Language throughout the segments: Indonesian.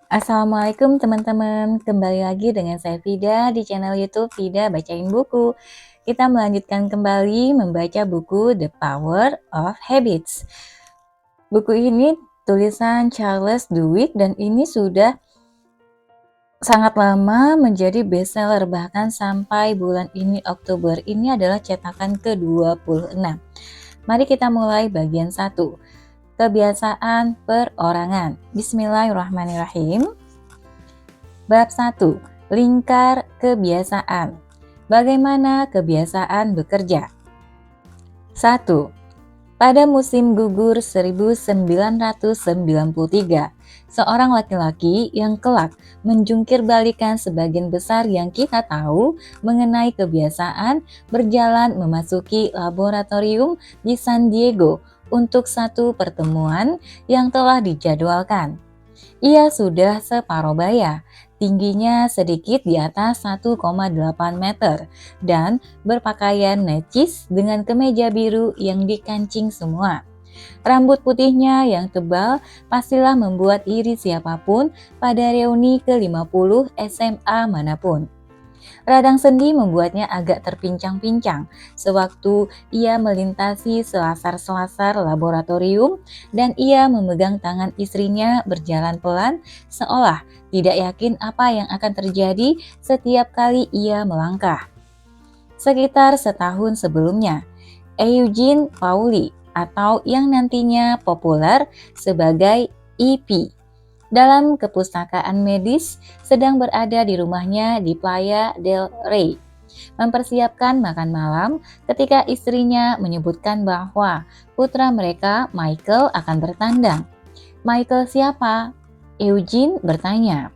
Assalamualaikum teman-teman, kembali lagi dengan saya Vida di channel YouTube Vida Bacain Buku. Kita melanjutkan kembali membaca buku The Power of Habits. Buku ini tulisan Charles Duhigg dan ini sudah sangat lama menjadi bestseller, bahkan sampai bulan ini Oktober. Ini adalah cetakan ke-26. Mari kita mulai bagian 1. Kebiasaan perorangan. Bismillahirrahmanirrahim. Bab 1. Lingkar kebiasaan. Bagaimana kebiasaan bekerja? 1. Pada musim gugur 1993, seorang laki-laki yang kelak menjungkir balikan sebagian besar yang kita tahu mengenai kebiasaan berjalan memasuki laboratorium di San Diego untuk satu pertemuan yang telah dijadwalkan. Ia sudah separuh baya, tingginya sedikit di atas 1,8 meter, dan berpakaian necis dengan kemeja biru yang dikancing semua. Rambut putihnya yang tebal pastilah membuat iri siapapun pada reuni ke-50 SMA manapun. Radang sendi membuatnya agak terpincang-pincang sewaktu ia melintasi selasar-selasar laboratorium dan ia memegang tangan istrinya berjalan pelan seolah tidak yakin apa yang akan terjadi setiap kali ia melangkah. Sekitar setahun sebelumnya, Eugene Pauli atau yang nantinya populer sebagai EP dalam kepustakaan medis sedang berada di rumahnya di Playa del Rey, mempersiapkan makan malam ketika istrinya menyebutkan bahwa putra mereka Michael akan bertandang. Michael siapa? Eugene bertanya.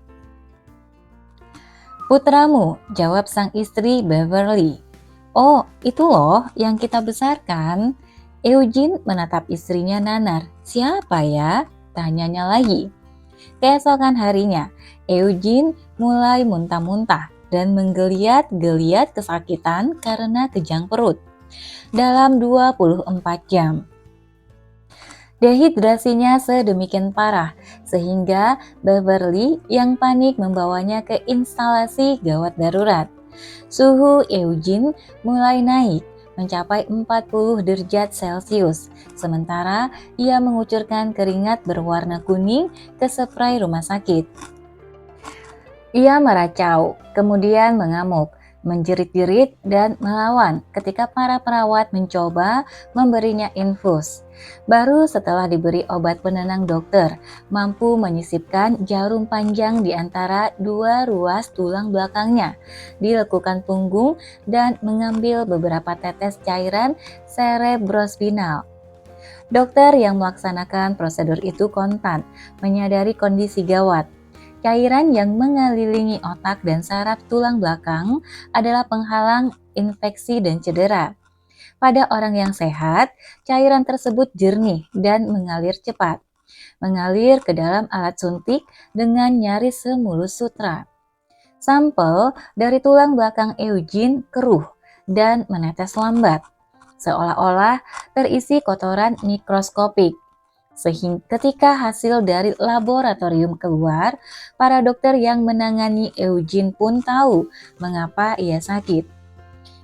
Putramu, jawab sang istri Beverly. Oh, itu loh yang kita besarkan. Eugene menatap istrinya nanar. Siapa ya? Tanyanya lagi. Keesokan harinya, Eugene mulai muntah-muntah dan menggeliat-geliat kesakitan karena kejang perut. Dalam 24 jam, dehidrasinya sedemikian parah sehingga Beverly yang panik membawanya ke instalasi gawat darurat. Suhu Eugene mulai naik mencapai 40 derajat Celcius, sementara ia mengucurkan keringat berwarna kuning ke spray rumah sakit. Ia meracau, kemudian mengamuk, menjerit-jerit dan melawan ketika para perawat mencoba memberinya infus. Baru setelah diberi obat penenang dokter, mampu menyisipkan jarum panjang di antara dua ruas tulang belakangnya, dilekukan punggung dan mengambil beberapa tetes cairan cerebrospinal. Dokter yang melaksanakan prosedur itu kontan, menyadari kondisi gawat. Cairan yang mengelilingi otak dan saraf tulang belakang adalah penghalang infeksi dan cedera. Pada orang yang sehat, cairan tersebut jernih dan mengalir cepat. Mengalir ke dalam alat suntik dengan nyaris semulus sutra. Sampel dari tulang belakang Eugene keruh dan menetes lambat, seolah-olah terisi kotoran mikroskopik. Sehingga ketika hasil dari laboratorium keluar, para dokter yang menangani Eugene pun tahu mengapa ia sakit.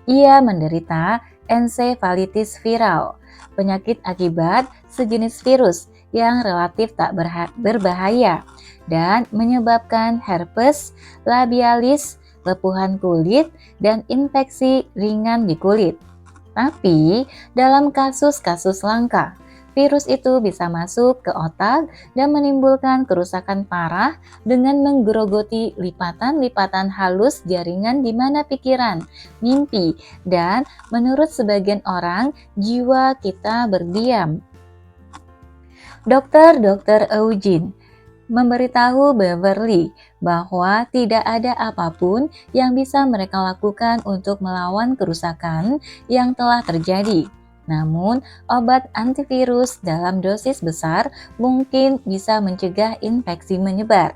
Ia menderita ensefalitis viral, penyakit akibat sejenis virus yang relatif tak berbahaya dan menyebabkan herpes labialis, lepuhan kulit, dan infeksi ringan di kulit. Tapi dalam kasus-kasus langka, virus itu bisa masuk ke otak dan menimbulkan kerusakan parah dengan menggerogoti lipatan-lipatan halus jaringan di mana pikiran, mimpi, dan menurut sebagian orang, jiwa kita berdiam. Dokter Eugene memberitahu Beverly bahwa tidak ada apapun yang bisa mereka lakukan untuk melawan kerusakan yang telah terjadi. Namun, obat antivirus dalam dosis besar mungkin bisa mencegah infeksi menyebar.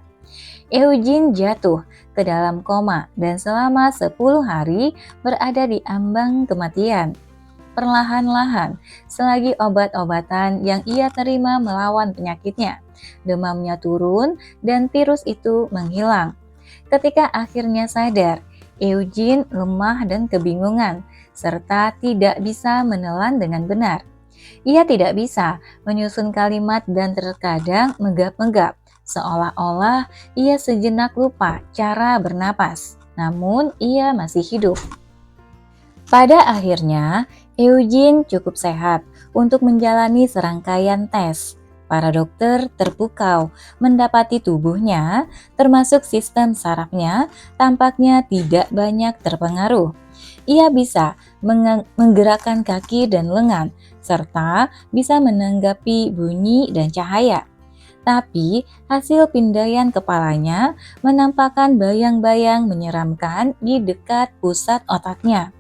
Eugene jatuh ke dalam koma dan selama 10 hari berada di ambang kematian. perlahan-lahan selagi obat-obatan yang ia terima melawan penyakitnya. Demamnya turun dan virus itu menghilang. Ketika akhirnya sadar, Eugene lemah dan kebingungan, serta tidak bisa menelan dengan benar. Ia tidak bisa menyusun kalimat dan terkadang menggap-menggap, seolah-olah ia sejenak lupa cara bernapas. Namun ia masih hidup. Pada akhirnya, Eugene cukup sehat untuk menjalani serangkaian tes. Para dokter terpukau mendapati tubuhnya, termasuk sistem sarafnya, tampaknya tidak banyak terpengaruh. Ia bisa menggerakkan kaki dan lengan, serta bisa menanggapi bunyi dan cahaya. Tapi hasil pindaian kepalanya menampakkan bayang-bayang menyeramkan di dekat pusat otaknya.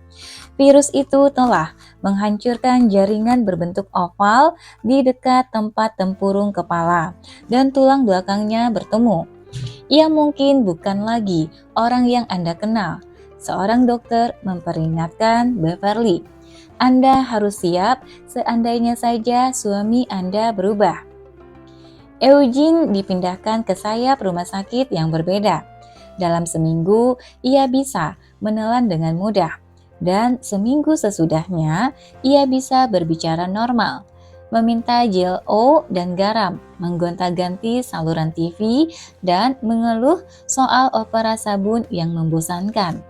Virus itu telah menghancurkan jaringan berbentuk oval di dekat tempat tempurung kepala dan tulang belakangnya bertemu. Ia mungkin bukan lagi orang yang Anda kenal. Seorang dokter memperingatkan Beverly, Anda harus siap seandainya saja suami Anda berubah. Eugene dipindahkan ke sayap rumah sakit yang berbeda. Dalam seminggu, ia bisa menelan dengan mudah. Dan seminggu sesudahnya, ia bisa berbicara normal, meminta gel O dan garam, menggonta-ganti saluran TV, dan mengeluh soal opera sabun yang membosankan.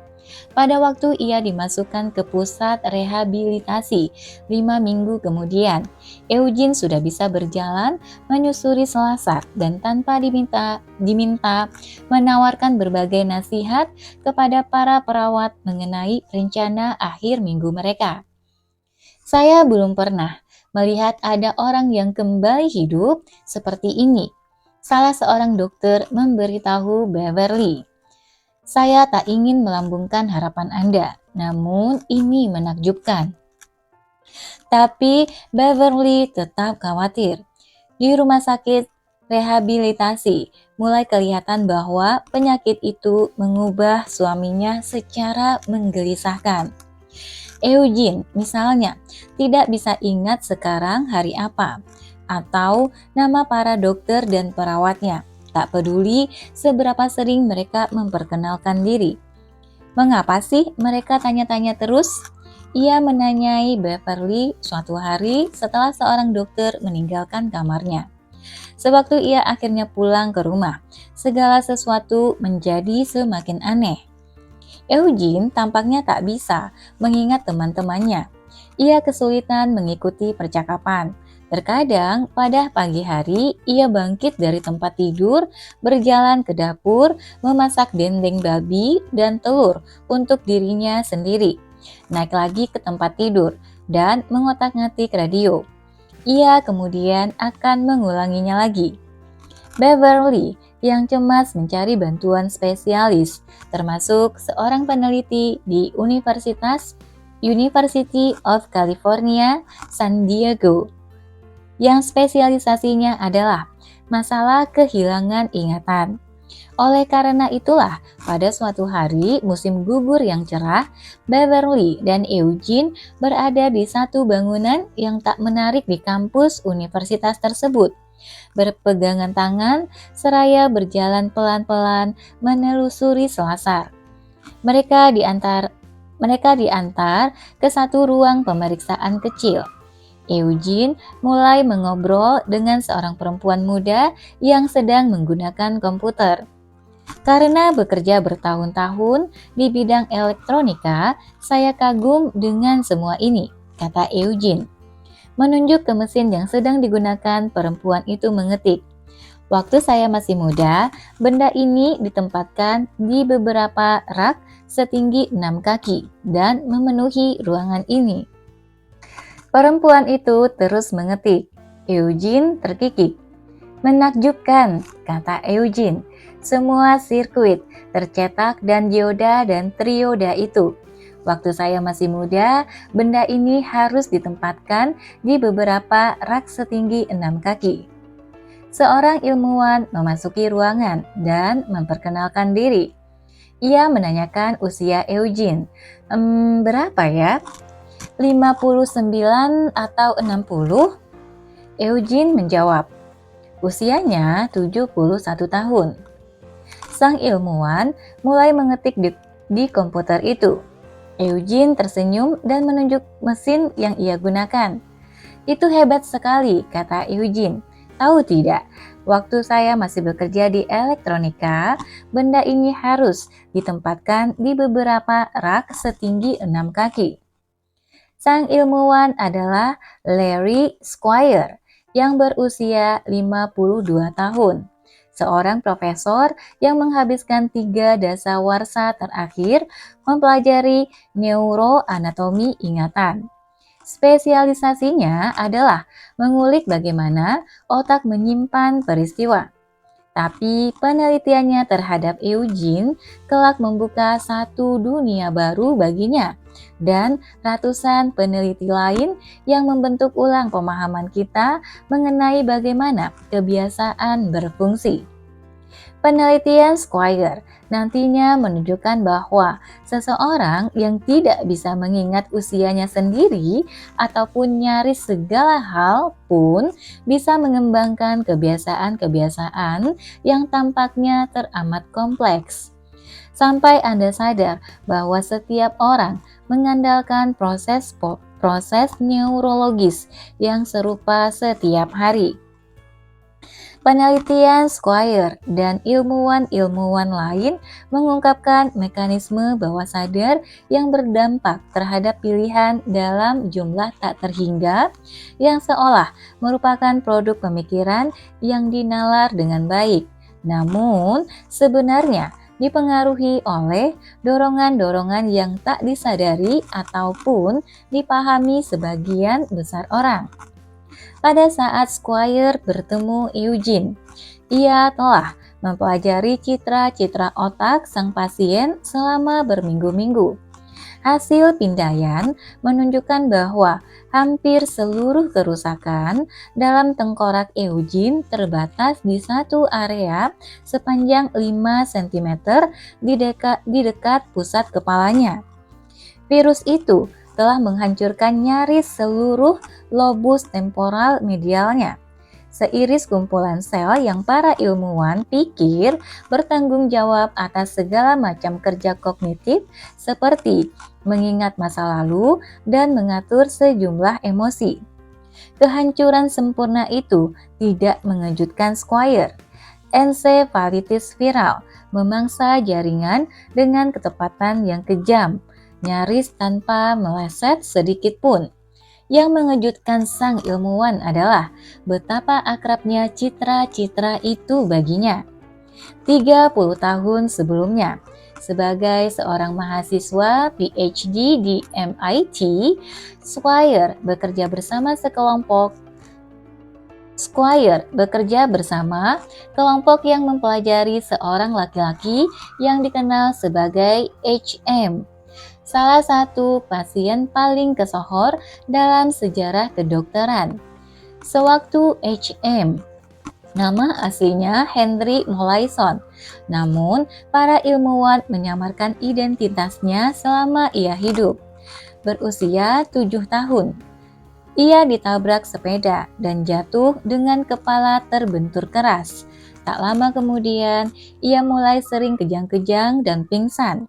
Pada waktu ia dimasukkan ke pusat rehabilitasi 5 minggu kemudian, Eugene sudah bisa berjalan, menyusuri selasar, dan tanpa diminta menawarkan berbagai nasihat kepada para perawat mengenai rencana akhir minggu mereka. Saya belum pernah melihat ada orang yang kembali hidup seperti ini. Salah seorang dokter memberitahu Beverly. Saya tak ingin melambungkan harapan Anda, namun ini menakjubkan. Tapi Beverly tetap khawatir. Di rumah sakit rehabilitasi, mulai kelihatan bahwa penyakit itu mengubah suaminya secara menggelisahkan. Eugene, misalnya, tidak bisa ingat sekarang hari apa, atau nama para dokter dan perawatnya. Tak peduli seberapa sering mereka memperkenalkan diri. Mengapa sih mereka tanya-tanya terus? Ia menanyai Beverly suatu hari setelah seorang dokter meninggalkan kamarnya. Sewaktu ia akhirnya pulang ke rumah, segala sesuatu menjadi semakin aneh. Eugene tampaknya tak bisa mengingat teman-temannya. Ia kesulitan mengikuti percakapan. Terkadang pada pagi hari ia bangkit dari tempat tidur, berjalan ke dapur, memasak dendeng babi dan telur untuk dirinya sendiri. Naik lagi ke tempat tidur dan mengotak-ngatik radio. Ia kemudian akan mengulanginya lagi. Beverly yang cemas mencari bantuan spesialis, termasuk seorang peneliti di University of California, San Diego, yang spesialisasinya adalah masalah kehilangan ingatan. Oleh karena itulah, pada suatu hari musim gugur yang cerah, Beverly dan Eugene berada di satu bangunan yang tak menarik di kampus universitas tersebut. Berpegangan tangan, seraya berjalan pelan-pelan menelusuri selasar. Mereka diantar ke satu ruang pemeriksaan kecil. Eugene mulai mengobrol dengan seorang perempuan muda yang sedang menggunakan komputer. Karena bekerja bertahun-tahun di bidang elektronika, saya kagum dengan semua ini, kata Eugene. Menunjuk ke mesin yang sedang digunakan, perempuan itu mengetik. Waktu saya masih muda, benda ini ditempatkan di beberapa rak setinggi 6 kaki dan memenuhi ruangan ini. Perempuan itu terus mengetik. Eugene terkikik. Menakjubkan, kata Eugene. Semua sirkuit tercetak dan dioda dan trioda itu. Waktu saya masih muda, benda ini harus ditempatkan di beberapa rak setinggi 6 kaki. Seorang ilmuwan memasuki ruangan dan memperkenalkan diri. Ia menanyakan usia Eugene. Berapa ya? 59 atau 60? Eugene menjawab, usianya 71 tahun. Sang ilmuwan mulai mengetik di komputer itu. Eugene tersenyum dan menunjuk mesin yang ia gunakan. Itu hebat sekali, kata Eugene. Tahu tidak, waktu saya masih bekerja di elektronika, benda ini harus ditempatkan di beberapa rak setinggi 6 kaki. Sang ilmuwan adalah Larry Squire yang berusia 52 tahun. Seorang profesor yang menghabiskan 3 dasawarsa terakhir mempelajari neuroanatomi ingatan. Spesialisasinya adalah mengulik bagaimana otak menyimpan peristiwa. Tapi penelitiannya terhadap Eugene kelak membuka satu dunia baru baginya dan ratusan peneliti lain yang membentuk ulang pemahaman kita mengenai bagaimana kebiasaan berfungsi. Penelitian Squire nantinya menunjukkan bahwa seseorang yang tidak bisa mengingat usianya sendiri ataupun nyaris segala hal pun bisa mengembangkan kebiasaan-kebiasaan yang tampaknya teramat kompleks. Sampai Anda sadar bahwa setiap orang mengandalkan proses neurologis yang serupa setiap hari. Penelitian Squire dan ilmuwan-ilmuwan lain mengungkapkan mekanisme bawah sadar yang berdampak terhadap pilihan dalam jumlah tak terhingga yang seolah merupakan produk pemikiran yang dinalar dengan baik. Namun, sebenarnya dipengaruhi oleh dorongan-dorongan yang tak disadari ataupun dipahami sebagian besar orang. Pada saat Squire bertemu Eugene, ia telah mempelajari citra-citra otak sang pasien selama berminggu-minggu. Hasil pindaian menunjukkan bahwa hampir seluruh kerusakan dalam tengkorak Eugene terbatas di satu area sepanjang 5 cm di dekat pusat kepalanya. Virus itu telah menghancurkan nyaris seluruh lobus temporal medialnya. Seiris kumpulan sel yang para ilmuwan pikir bertanggung jawab atas segala macam kerja kognitif seperti mengingat masa lalu dan mengatur sejumlah emosi. Kehancuran sempurna itu tidak mengejutkan Squire. Ensefalitis viral memangsa jaringan dengan ketepatan yang kejam, nyaris tanpa meleset sedikit pun. Yang mengejutkan sang ilmuwan adalah betapa akrabnya citra-citra itu baginya. 30 tahun sebelumnya, sebagai seorang mahasiswa PhD di MIT, Squire bekerja bersama kelompok yang mempelajari seorang laki-laki yang dikenal sebagai HM. Salah satu pasien paling kesohor dalam sejarah kedokteran. Sewaktu HM, nama aslinya Henry Molaison, namun para ilmuwan menyamarkan identitasnya selama ia hidup. Berusia 7 tahun, ia ditabrak sepeda dan jatuh dengan kepala terbentur keras. Tak lama kemudian, ia mulai sering kejang-kejang dan pingsan.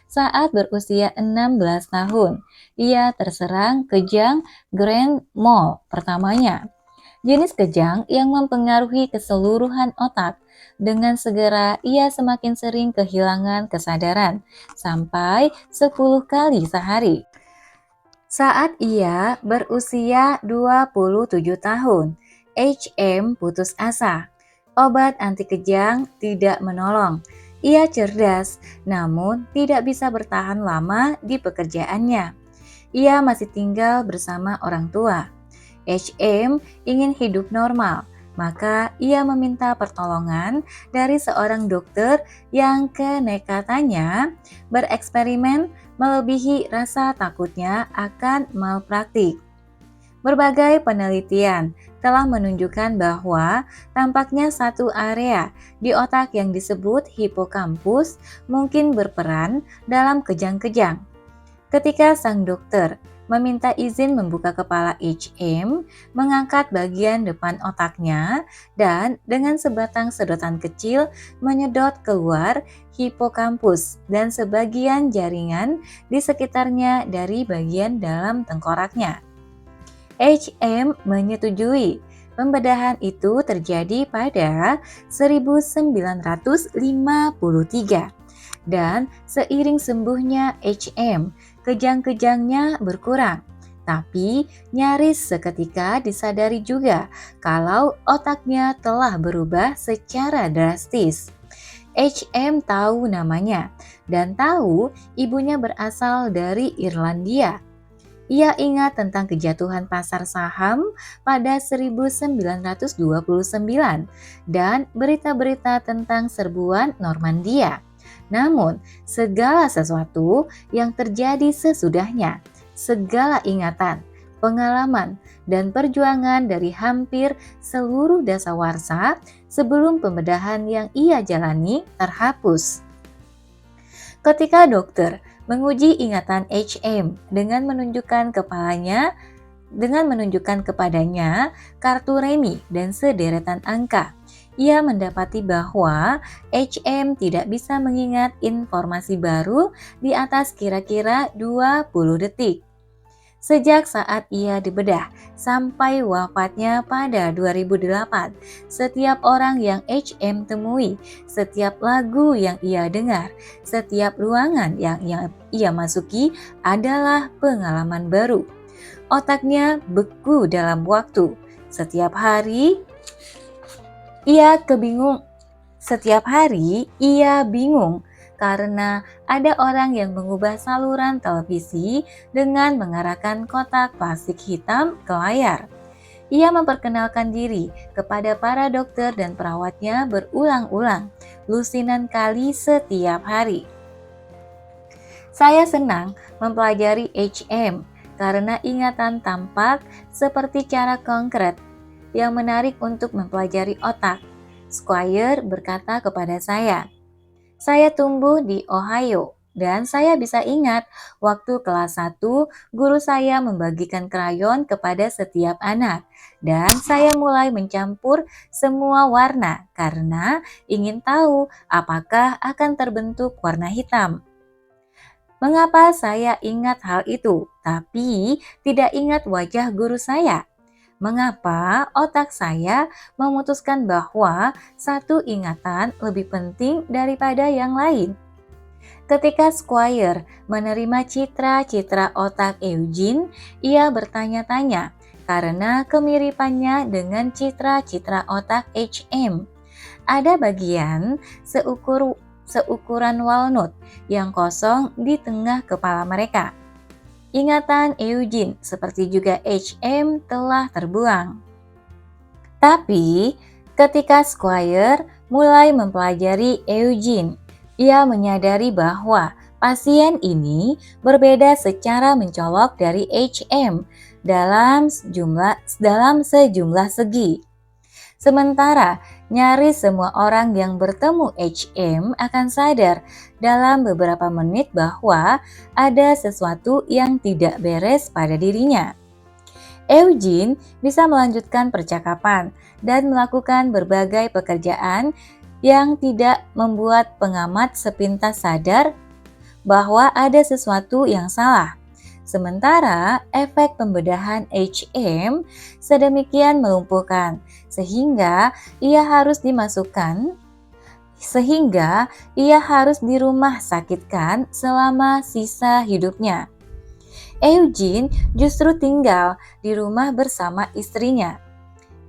Saat berusia 16 tahun, ia terserang kejang grand mal pertamanya. Jenis kejang yang mempengaruhi keseluruhan otak. Dengan segera, ia semakin sering kehilangan kesadaran, sampai 10 kali sehari. Saat ia berusia 27 tahun, HM putus asa. Obat anti kejang tidak menolong. Ia cerdas, namun tidak bisa bertahan lama di pekerjaannya. Ia masih tinggal bersama orang tua. HM ingin hidup normal, maka ia meminta pertolongan dari seorang dokter yang kenekatannya bereksperimen melebihi rasa takutnya akan malpraktik. Berbagai penelitian telah menunjukkan bahwa tampaknya satu area di otak yang disebut hipokampus mungkin berperan dalam kejang-kejang. Ketika sang dokter meminta izin membuka kepala HM, mengangkat bagian depan otaknya, dan dengan sebatang sedotan kecil menyedot keluar hipokampus dan sebagian jaringan di sekitarnya dari bagian dalam tengkoraknya. HM menyetujui. Pembedahan itu terjadi pada 1953 dan seiring sembuhnya HM, kejang-kejangnya berkurang. Tapi nyaris seketika disadari juga kalau otaknya telah berubah secara drastis. HM tahu namanya dan tahu ibunya berasal dari Irlandia. Ia ingat tentang kejatuhan pasar saham pada 1929 dan berita-berita tentang serbuan Normandia. Namun, segala sesuatu yang terjadi sesudahnya, segala ingatan, pengalaman, dan perjuangan dari hampir seluruh dasawarsa sebelum pembedahan yang ia jalani terhapus. Ketika dokter menguji ingatan HM dengan menunjukkan kepadanya kartu remi dan sederetan angka, ia mendapati bahwa HM tidak bisa mengingat informasi baru di atas kira-kira 20 detik. Sejak saat ia dibedah sampai wafatnya pada 2008, setiap orang yang HM temui, setiap lagu yang ia dengar, setiap ruangan yang ia masuki adalah pengalaman baru. Otaknya beku dalam waktu. Setiap hari ia bingung karena ada orang yang mengubah saluran televisi dengan mengarahkan kotak plastik hitam ke layar. Ia memperkenalkan diri kepada para dokter dan perawatnya berulang-ulang, lusinan kali setiap hari. Saya senang mempelajari HM karena ingatan tampak seperti cara konkret yang menarik untuk mempelajari otak. Squire berkata kepada saya. Saya tumbuh di Ohio dan saya bisa ingat waktu kelas 1 guru saya membagikan krayon kepada setiap anak dan saya mulai mencampur semua warna karena ingin tahu apakah akan terbentuk warna hitam. Mengapa saya ingat hal itu tapi tidak ingat wajah guru saya? Mengapa otak saya memutuskan bahwa satu ingatan lebih penting daripada yang lain? Ketika Squire menerima citra-citra otak Eugene, ia bertanya-tanya karena kemiripannya dengan citra-citra otak HM. Ada bagian seukuran walnut yang kosong di tengah kepala mereka. Ingatan Eugene seperti juga HM telah terbuang. Tapi ketika Squire mulai mempelajari Eugene, ia menyadari bahwa pasien ini berbeda secara mencolok dari HM dalam sejumlah segi. Sementara nyaris semua orang yang bertemu HM akan sadar dalam beberapa menit bahwa ada sesuatu yang tidak beres pada dirinya. Eugene bisa melanjutkan percakapan dan melakukan berbagai pekerjaan yang tidak membuat pengamat sepintas sadar bahwa ada sesuatu yang salah. Sementara efek pembedahan HM sedemikian melumpuhkan sehingga ia harus dirumah sakitkan selama sisa hidupnya. Eugene justru tinggal di rumah bersama istrinya.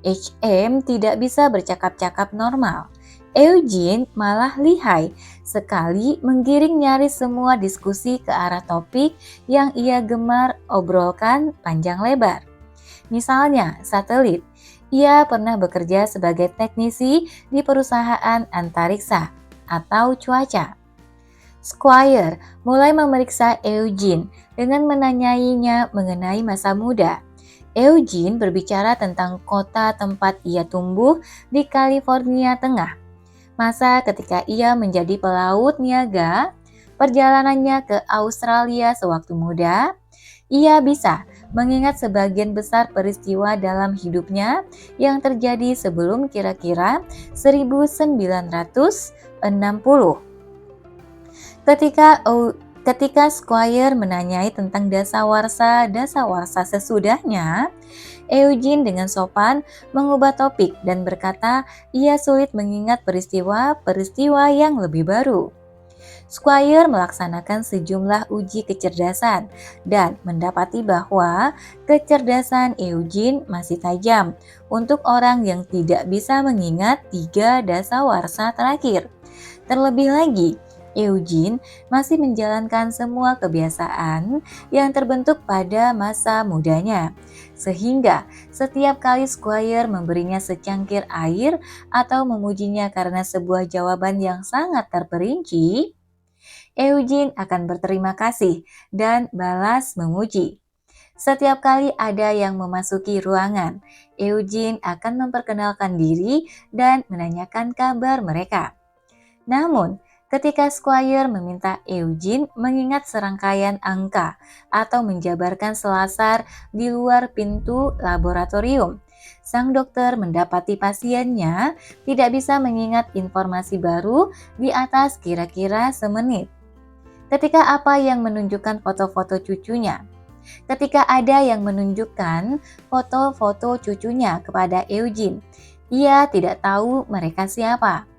HM tidak bisa bercakap-cakap normal. Eugene malah lihai sekali menggiring nyaris semua diskusi ke arah topik yang ia gemar obrolkan panjang lebar. Misalnya satelit. Ia pernah bekerja sebagai teknisi di perusahaan antariksa atau cuaca. Squire mulai memeriksa Eugene dengan menanyainya mengenai masa muda. Eugene berbicara tentang kota tempat ia tumbuh di California Tengah. Masa ketika ia menjadi pelaut niaga, perjalanannya ke Australia sewaktu muda, Ia bisa mengingat sebagian besar peristiwa dalam hidupnya yang terjadi sebelum kira-kira 1960. Ketika ketika Squire menanyai tentang dasawarsa sesudahnya, Eugene dengan sopan mengubah topik dan berkata ia sulit mengingat peristiwa-peristiwa yang lebih baru. Squire melaksanakan sejumlah uji kecerdasan dan mendapati bahwa kecerdasan Eugene masih tajam untuk orang yang tidak bisa mengingat 3 dasawarsa terakhir. Terlebih lagi, Eugene masih menjalankan semua kebiasaan yang terbentuk pada masa mudanya. Sehingga setiap kali Squire memberinya secangkir air atau memujinya karena sebuah jawaban yang sangat terperinci, Eugene akan berterima kasih dan balas memuji. Setiap kali ada yang memasuki ruangan, Eugene akan memperkenalkan diri dan menanyakan kabar mereka. Namun, ketika Squire meminta Eugene mengingat serangkaian angka atau menjabarkan selasar di luar pintu laboratorium, sang dokter mendapati pasiennya tidak bisa mengingat informasi baru di atas kira-kira semenit. Ketika apa yang menunjukkan foto-foto cucunya, ketika ada yang menunjukkan foto-foto cucunya kepada Eugene, ia tidak tahu mereka siapa.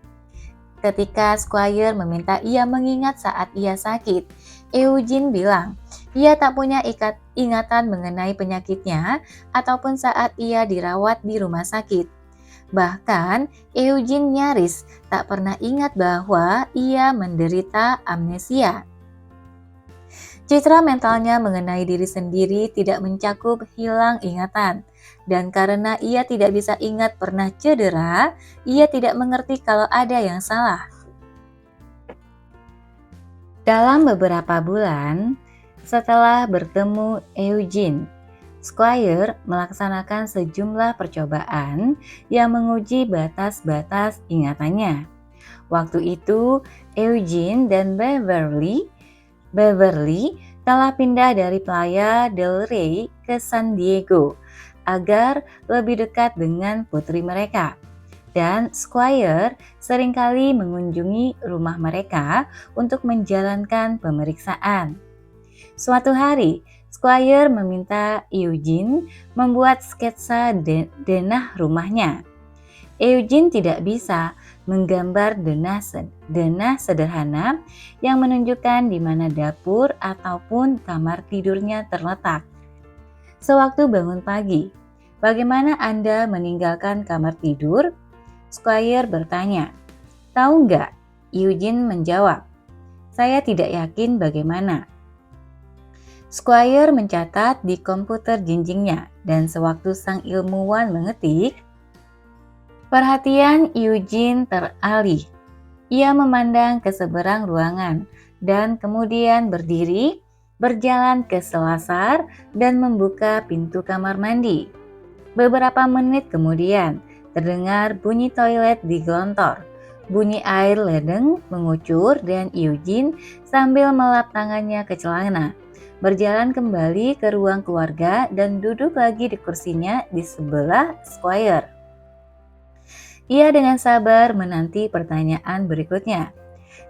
Ketika Squire meminta ia mengingat saat ia sakit, Eugene bilang ia tak punya ingatan mengenai penyakitnya ataupun saat ia dirawat di rumah sakit. Bahkan Eugene nyaris tak pernah ingat bahwa ia menderita amnesia. Citra mentalnya mengenai diri sendiri tidak mencakup hilang ingatan. Dan karena ia tidak bisa ingat pernah cedera, ia tidak mengerti kalau ada yang salah. Dalam beberapa bulan setelah bertemu Eugene, Squire melaksanakan sejumlah percobaan yang menguji batas-batas ingatannya. Waktu itu, Eugene dan Beverly telah pindah dari Playa del Rey ke San Diego agar lebih dekat dengan putri mereka. Dan Squire seringkali mengunjungi rumah mereka untuk menjalankan pemeriksaan. Suatu hari, Squire meminta Eugene membuat sketsa denah rumahnya. Eugene tidak bisa menggambar denah sederhana yang menunjukkan di mana dapur ataupun kamar tidurnya terletak. Sewaktu bangun pagi, bagaimana Anda meninggalkan kamar tidur? Squire bertanya. Tahu nggak? Eugene menjawab. Saya tidak yakin bagaimana. Squire mencatat di komputer jinjingnya dan sewaktu sang ilmuwan mengetik, perhatian Eugene teralih. Ia memandang ke seberang ruangan dan kemudian berdiri, berjalan ke selasar dan membuka pintu kamar mandi. Beberapa menit kemudian, terdengar bunyi toilet digelontor. Bunyi air ledeng mengucur dan Eugene sambil melap tangannya ke celana, berjalan kembali ke ruang keluarga dan duduk lagi di kursinya di sebelah Squire. Ia dengan sabar menanti pertanyaan berikutnya.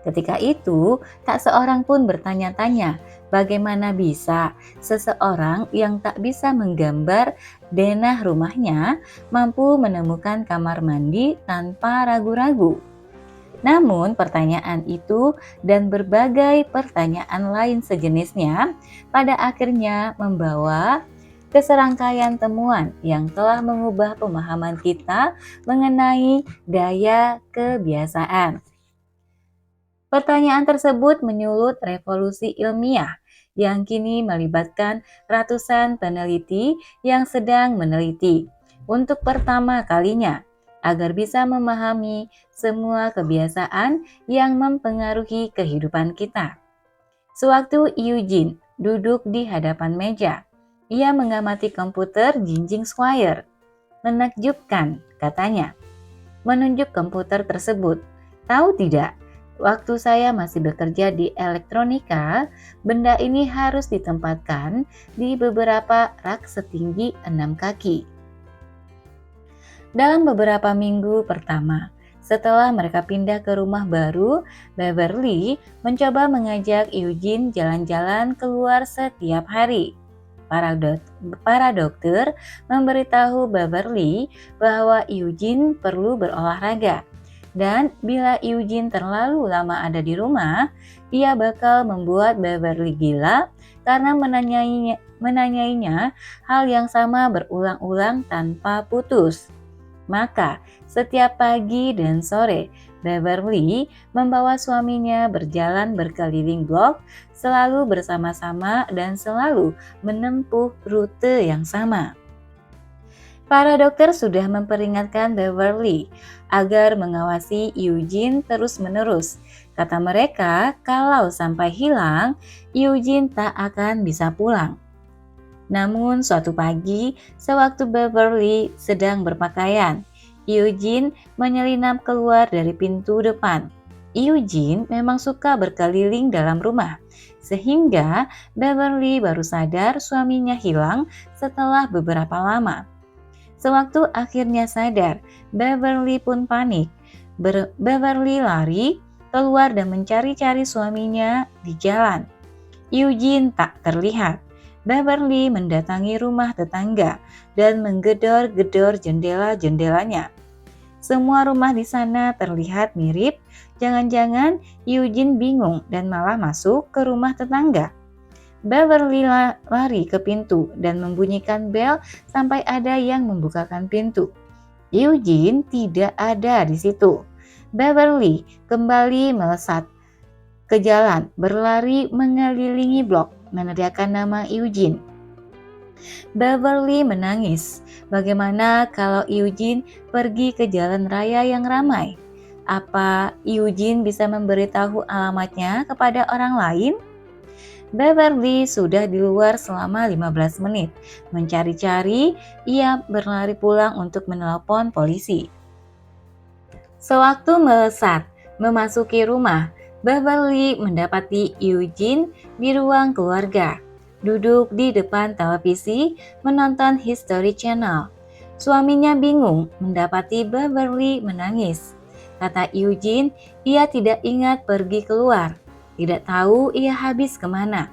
Ketika itu, tak seorang pun bertanya-tanya bagaimana bisa seseorang yang tak bisa menggambar denah rumahnya mampu menemukan kamar mandi tanpa ragu-ragu. Namun pertanyaan itu dan berbagai pertanyaan lain sejenisnya pada akhirnya membawa ke serangkaian temuan yang telah mengubah pemahaman kita mengenai daya kebiasaan. Pertanyaan tersebut menyulut revolusi ilmiah yang kini melibatkan ratusan peneliti yang sedang meneliti untuk pertama kalinya agar bisa memahami semua kebiasaan yang mempengaruhi kehidupan kita. Sewaktu Eugene duduk di hadapan meja, ia mengamati komputer jinjing Squire. Menakjubkan, katanya. Menunjuk komputer tersebut. Tahu tidak, Waktu saya masih bekerja di elektronika, benda ini harus ditempatkan di beberapa rak setinggi 6 kaki. Dalam beberapa minggu pertama, setelah mereka pindah ke rumah baru, Beverly mencoba mengajak Eugene jalan-jalan keluar setiap hari. Para dokter memberitahu Beverly bahwa Eugene perlu berolahraga. Dan bila Eugene terlalu lama ada di rumah, ia bakal membuat Beverly gila karena menanyainya hal yang sama berulang-ulang tanpa putus. Maka, setiap pagi dan sore, Beverly membawa suaminya berjalan berkeliling blok, selalu bersama-sama dan selalu menempuh rute yang sama. Para dokter sudah memperingatkan Beverly agar mengawasi Eugene terus-menerus. Kata mereka, kalau sampai hilang, Eugene tak akan bisa pulang. Namun suatu pagi, sewaktu Beverly sedang berpakaian, Eugene menyelinap keluar dari pintu depan. Eugene memang suka berkeliling dalam rumah, sehingga Beverly baru sadar suaminya hilang setelah beberapa lama. Sewaktu akhirnya sadar, Beverly pun panik. Beverly lari keluar dan mencari-cari suaminya di jalan. Eugene tak terlihat. Beverly mendatangi rumah tetangga dan menggedor-gedor jendela-jendelanya. Semua rumah di sana terlihat mirip. Jangan-jangan Eugene bingung dan malah masuk ke rumah tetangga. Beverly lari ke pintu dan membunyikan bel sampai ada yang membukakan pintu. Eugene tidak ada di situ. Beverly kembali melesat ke jalan, berlari mengelilingi blok, meneriakkan nama Eugene. Beverly menangis. Bagaimana kalau Eugene pergi ke jalan raya yang ramai? Apa Eugene bisa memberitahu alamatnya kepada orang lain? Beverly sudah di luar selama 15 menit. Mencari-cari, ia berlari pulang untuk menelpon polisi. Sewaktu melesat memasuki rumah, Beverly mendapati Eugene di ruang keluarga, duduk di depan televisi menonton History Channel. Suaminya bingung mendapati Beverly menangis. Kata Eugene, ia tidak ingat pergi keluar, tidak tahu ia habis kemana,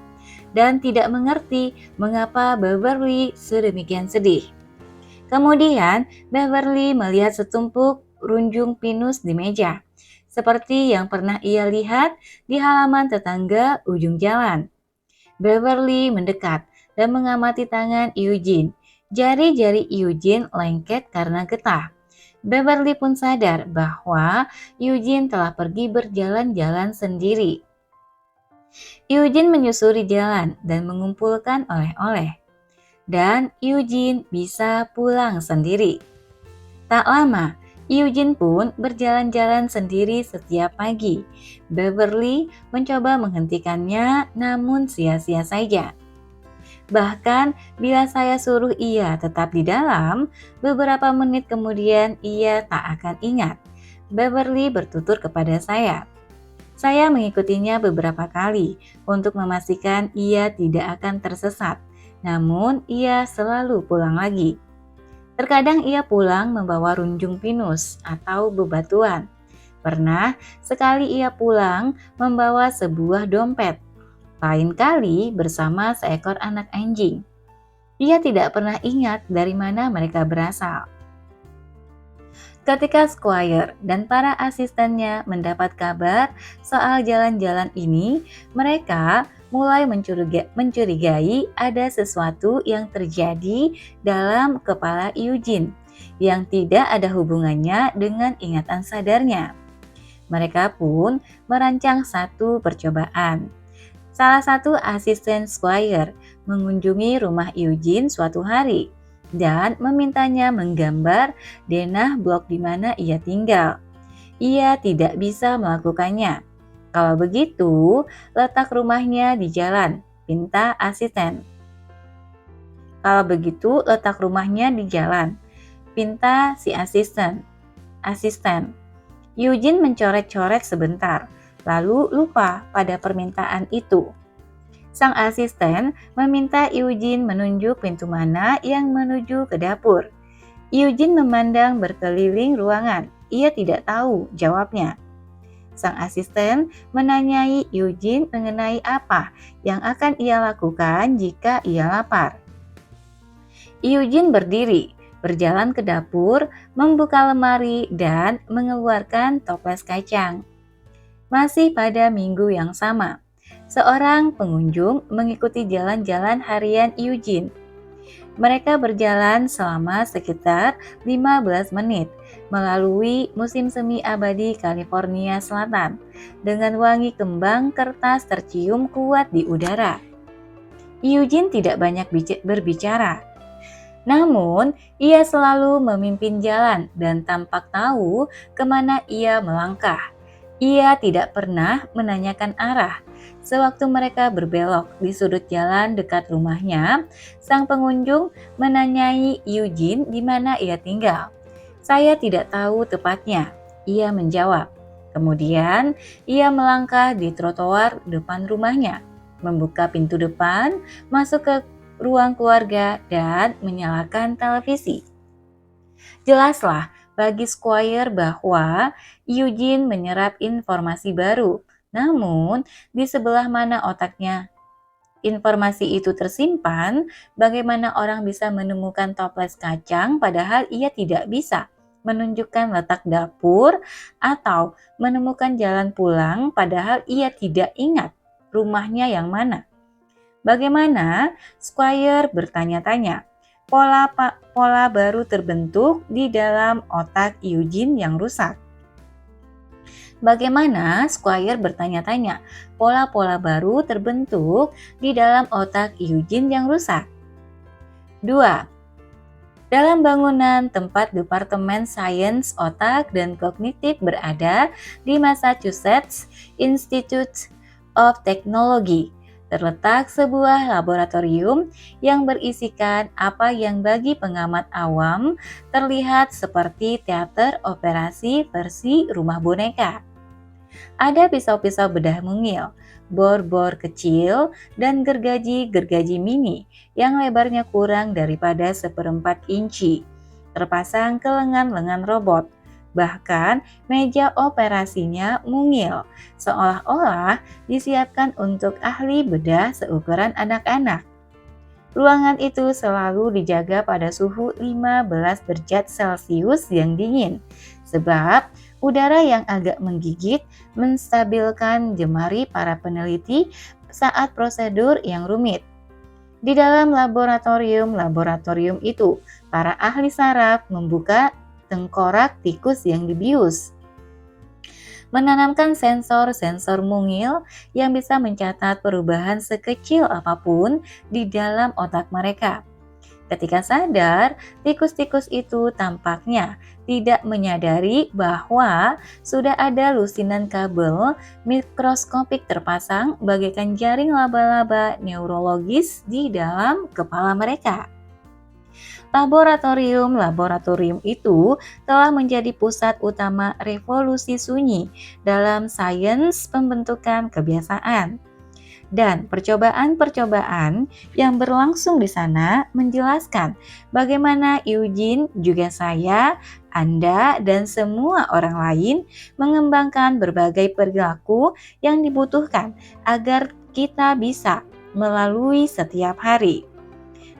dan tidak mengerti mengapa Beverly sedemikian sedih. Kemudian Beverly melihat setumpuk runjung pinus di meja, seperti yang pernah ia lihat di halaman tetangga ujung jalan. Beverly mendekat dan mengamati tangan Eugene. Jari-jari Eugene lengket karena getah. Beverly pun sadar bahwa Eugene telah pergi berjalan-jalan sendiri. Eugene menyusuri jalan dan mengumpulkan oleh-oleh. Dan Eugene bisa pulang sendiri. Tak lama, Eugene pun berjalan-jalan sendiri setiap pagi. Beverly mencoba menghentikannya, namun sia-sia saja. Bahkan bila saya suruh ia tetap di dalam, beberapa menit kemudian ia tak akan ingat. Beverly bertutur kepada saya. Saya mengikutinya beberapa kali untuk memastikan ia tidak akan tersesat. Namun ia selalu pulang lagi. Terkadang ia pulang membawa runjung pinus atau bebatuan. Pernah sekali ia pulang membawa sebuah dompet. Lain kali bersama seekor anak anjing. Ia tidak pernah ingat dari mana mereka berasal. Ketika Squire dan para asistennya mendapat kabar soal jalan-jalan ini, mereka mulai mencurigai ada sesuatu yang terjadi dalam kepala Eugene yang tidak ada hubungannya dengan ingatan sadarnya. Mereka pun merancang satu percobaan. Salah satu asisten Squire mengunjungi rumah Eugene suatu hari dan memintanya menggambar denah blok di mana ia tinggal. Ia tidak bisa melakukannya. Kalau begitu, letak rumahnya di jalan, pinta asisten. Kalau begitu, letak rumahnya di jalan, pinta si asisten. Eugene mencoret-coret sebentar, lalu lupa pada permintaan itu. Sang asisten meminta Eugene menunjuk pintu mana yang menuju ke dapur. Eugene memandang berkeliling ruangan. Ia tidak tahu jawabnya. Sang asisten menanyai Eugene mengenai apa yang akan ia lakukan jika ia lapar. Eugene berdiri, berjalan ke dapur, membuka lemari, dan mengeluarkan toples kacang. Masih pada minggu yang sama, seorang pengunjung mengikuti jalan-jalan harian Eugene. Mereka berjalan selama sekitar 15 menit melalui musim semi abadi California Selatan dengan wangi kembang kertas tercium kuat di udara. Eugene tidak banyak berbicara, namun ia selalu memimpin jalan dan tampak tahu kemana ia melangkah. Ia tidak pernah menanyakan arah. Sewaktu mereka berbelok di sudut jalan dekat rumahnya, sang pengunjung menanyai Eugene di mana ia tinggal. "Saya tidak tahu tepatnya," ia menjawab. Kemudian ia melangkah di trotoar depan rumahnya, membuka pintu depan, masuk ke ruang keluarga, dan menyalakan televisi. Jelaslah bagi Squire bahwa Eugene menyerap informasi baru, namun di sebelah mana otaknya informasi itu tersimpan, bagaimana orang bisa menemukan toples kacang padahal ia tidak bisa menunjukkan letak dapur atau menemukan jalan pulang padahal ia tidak ingat rumahnya yang mana. Bagaimana? Squire bertanya-tanya. Pola baru terbentuk di dalam otak Eugene yang rusak. Bagaimana? Squire bertanya-tanya. Pola-pola baru terbentuk di dalam otak Eugene yang rusak. 2. Dalam bangunan tempat Departemen Sains Otak dan Kognitif berada di Massachusetts Institute of Technology, terletak sebuah laboratorium yang berisikan apa yang bagi pengamat awam terlihat seperti teater operasi versi rumah boneka. Ada pisau-pisau bedah mungil, bor-bor kecil, dan gergaji-gergaji mini yang lebarnya kurang daripada 1/4 inci, terpasang ke lengan-lengan robot. Bahkan meja operasinya mungil, seolah-olah disiapkan untuk ahli bedah seukuran anak-anak. Ruangan itu selalu dijaga pada suhu 15 derajat Celcius yang dingin, sebab udara yang agak menggigit menstabilkan jemari para peneliti saat prosedur yang rumit. Di dalam laboratorium itu, para ahli saraf membuka tengkorak tikus yang dibius, menanamkan sensor-sensor mungil yang bisa mencatat perubahan sekecil apapun di dalam otak mereka. Ketika sadar, tikus-tikus itu tampaknya tidak menyadari bahwa sudah ada lusinan kabel mikroskopik terpasang bagaikan jaring laba-laba neurologis di dalam kepala mereka. Laboratorium itu telah menjadi pusat utama revolusi sunyi dalam sains pembentukan kebiasaan. Dan percobaan-percobaan yang berlangsung di sana menjelaskan bagaimana Eugene, juga saya, Anda, dan semua orang lain mengembangkan berbagai perilaku yang dibutuhkan agar kita bisa melalui setiap hari.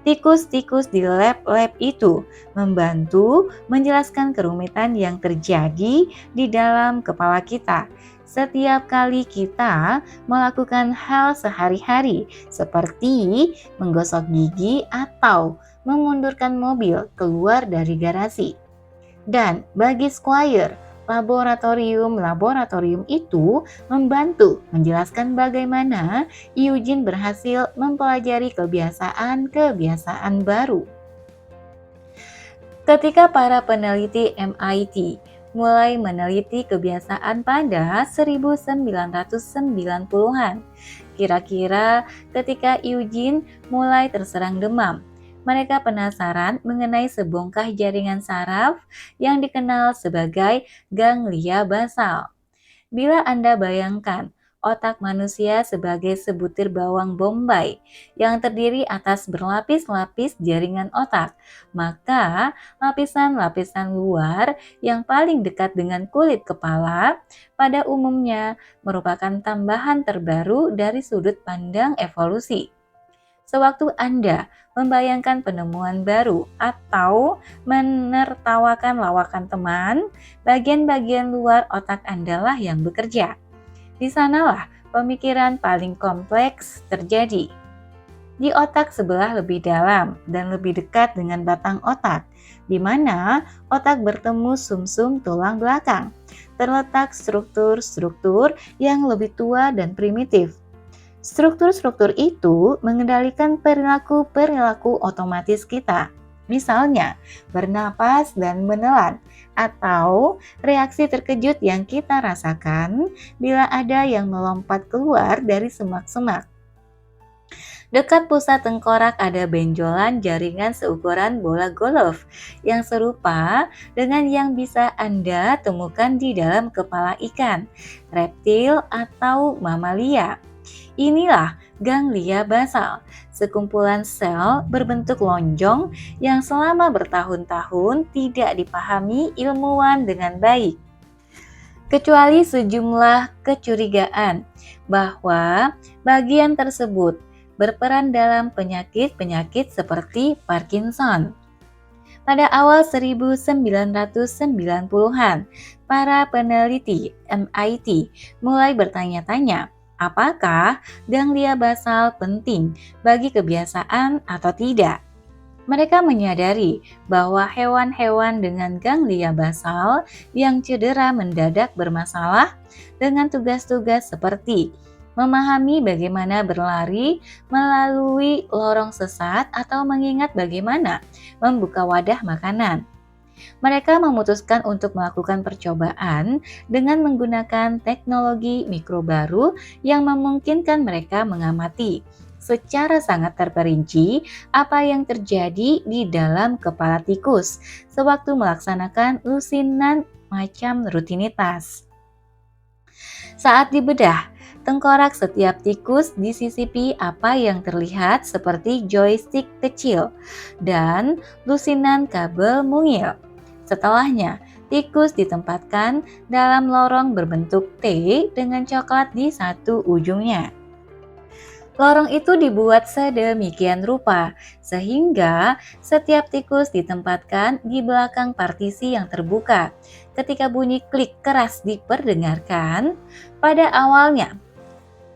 Tikus-tikus di lab-lab itu membantu menjelaskan kerumitan yang terjadi di dalam kepala kita setiap kali kita melakukan hal sehari-hari seperti menggosok gigi atau memundurkan mobil keluar dari garasi. Dan bagi Squire, laboratorium itu membantu menjelaskan bagaimana Eugene berhasil mempelajari kebiasaan-kebiasaan baru. Ketika para peneliti MIT mulai meneliti kebiasaan pada 1990-an, kira-kira ketika Eugene mulai terserang demam, mereka penasaran mengenai sebongkah jaringan saraf yang dikenal sebagai ganglia basal. Bila Anda bayangkan otak manusia sebagai sebutir bawang bombay yang terdiri atas berlapis-lapis jaringan otak, maka lapisan-lapisan luar yang paling dekat dengan kulit kepala pada umumnya merupakan tambahan terbaru dari sudut pandang evolusi. Sewaktu Anda membayangkan penemuan baru atau menertawakan lawakan teman, bagian-bagian luar otak Anda lah yang bekerja. Di sanalah pemikiran paling kompleks terjadi. Di otak sebelah lebih dalam dan lebih dekat dengan batang otak, di mana otak bertemu sumsum tulang belakang, terletak struktur-struktur yang lebih tua dan primitif. Struktur-struktur itu mengendalikan perilaku-perilaku otomatis kita. Misalnya, bernapas dan menelan, atau reaksi terkejut yang kita rasakan bila ada yang melompat keluar dari semak-semak. Dekat pusat tengkorak ada benjolan jaringan seukuran bola golf yang serupa dengan yang bisa Anda temukan di dalam kepala ikan, reptil, atau mamalia. Inilah ganglia basal, sekumpulan sel berbentuk lonjong yang selama bertahun-tahun tidak dipahami ilmuwan dengan baik. Kecuali sejumlah kecurigaan bahwa bagian tersebut berperan dalam penyakit-penyakit seperti Parkinson. Pada awal 1990-an, para peneliti MIT mulai bertanya-tanya, apakah ganglia basal penting bagi kebiasaan atau tidak? Mereka menyadari bahwa hewan-hewan dengan ganglia basal yang cedera mendadak bermasalah dengan tugas-tugas seperti memahami bagaimana berlari melalui lorong sesat atau mengingat bagaimana membuka wadah makanan. Mereka memutuskan untuk melakukan percobaan dengan menggunakan teknologi mikro baru yang memungkinkan mereka mengamati secara sangat terperinci apa yang terjadi di dalam kepala tikus sewaktu melaksanakan lusinan macam rutinitas. Saat dibedah, tengkorak setiap tikus disisipi apa yang terlihat seperti joystick kecil dan lusinan kabel mungil. Setelahnya, tikus ditempatkan dalam lorong berbentuk T dengan coklat di satu ujungnya. Lorong itu dibuat sedemikian rupa sehingga setiap tikus ditempatkan di belakang partisi yang terbuka. Ketika bunyi klik keras diperdengarkan, pada awalnya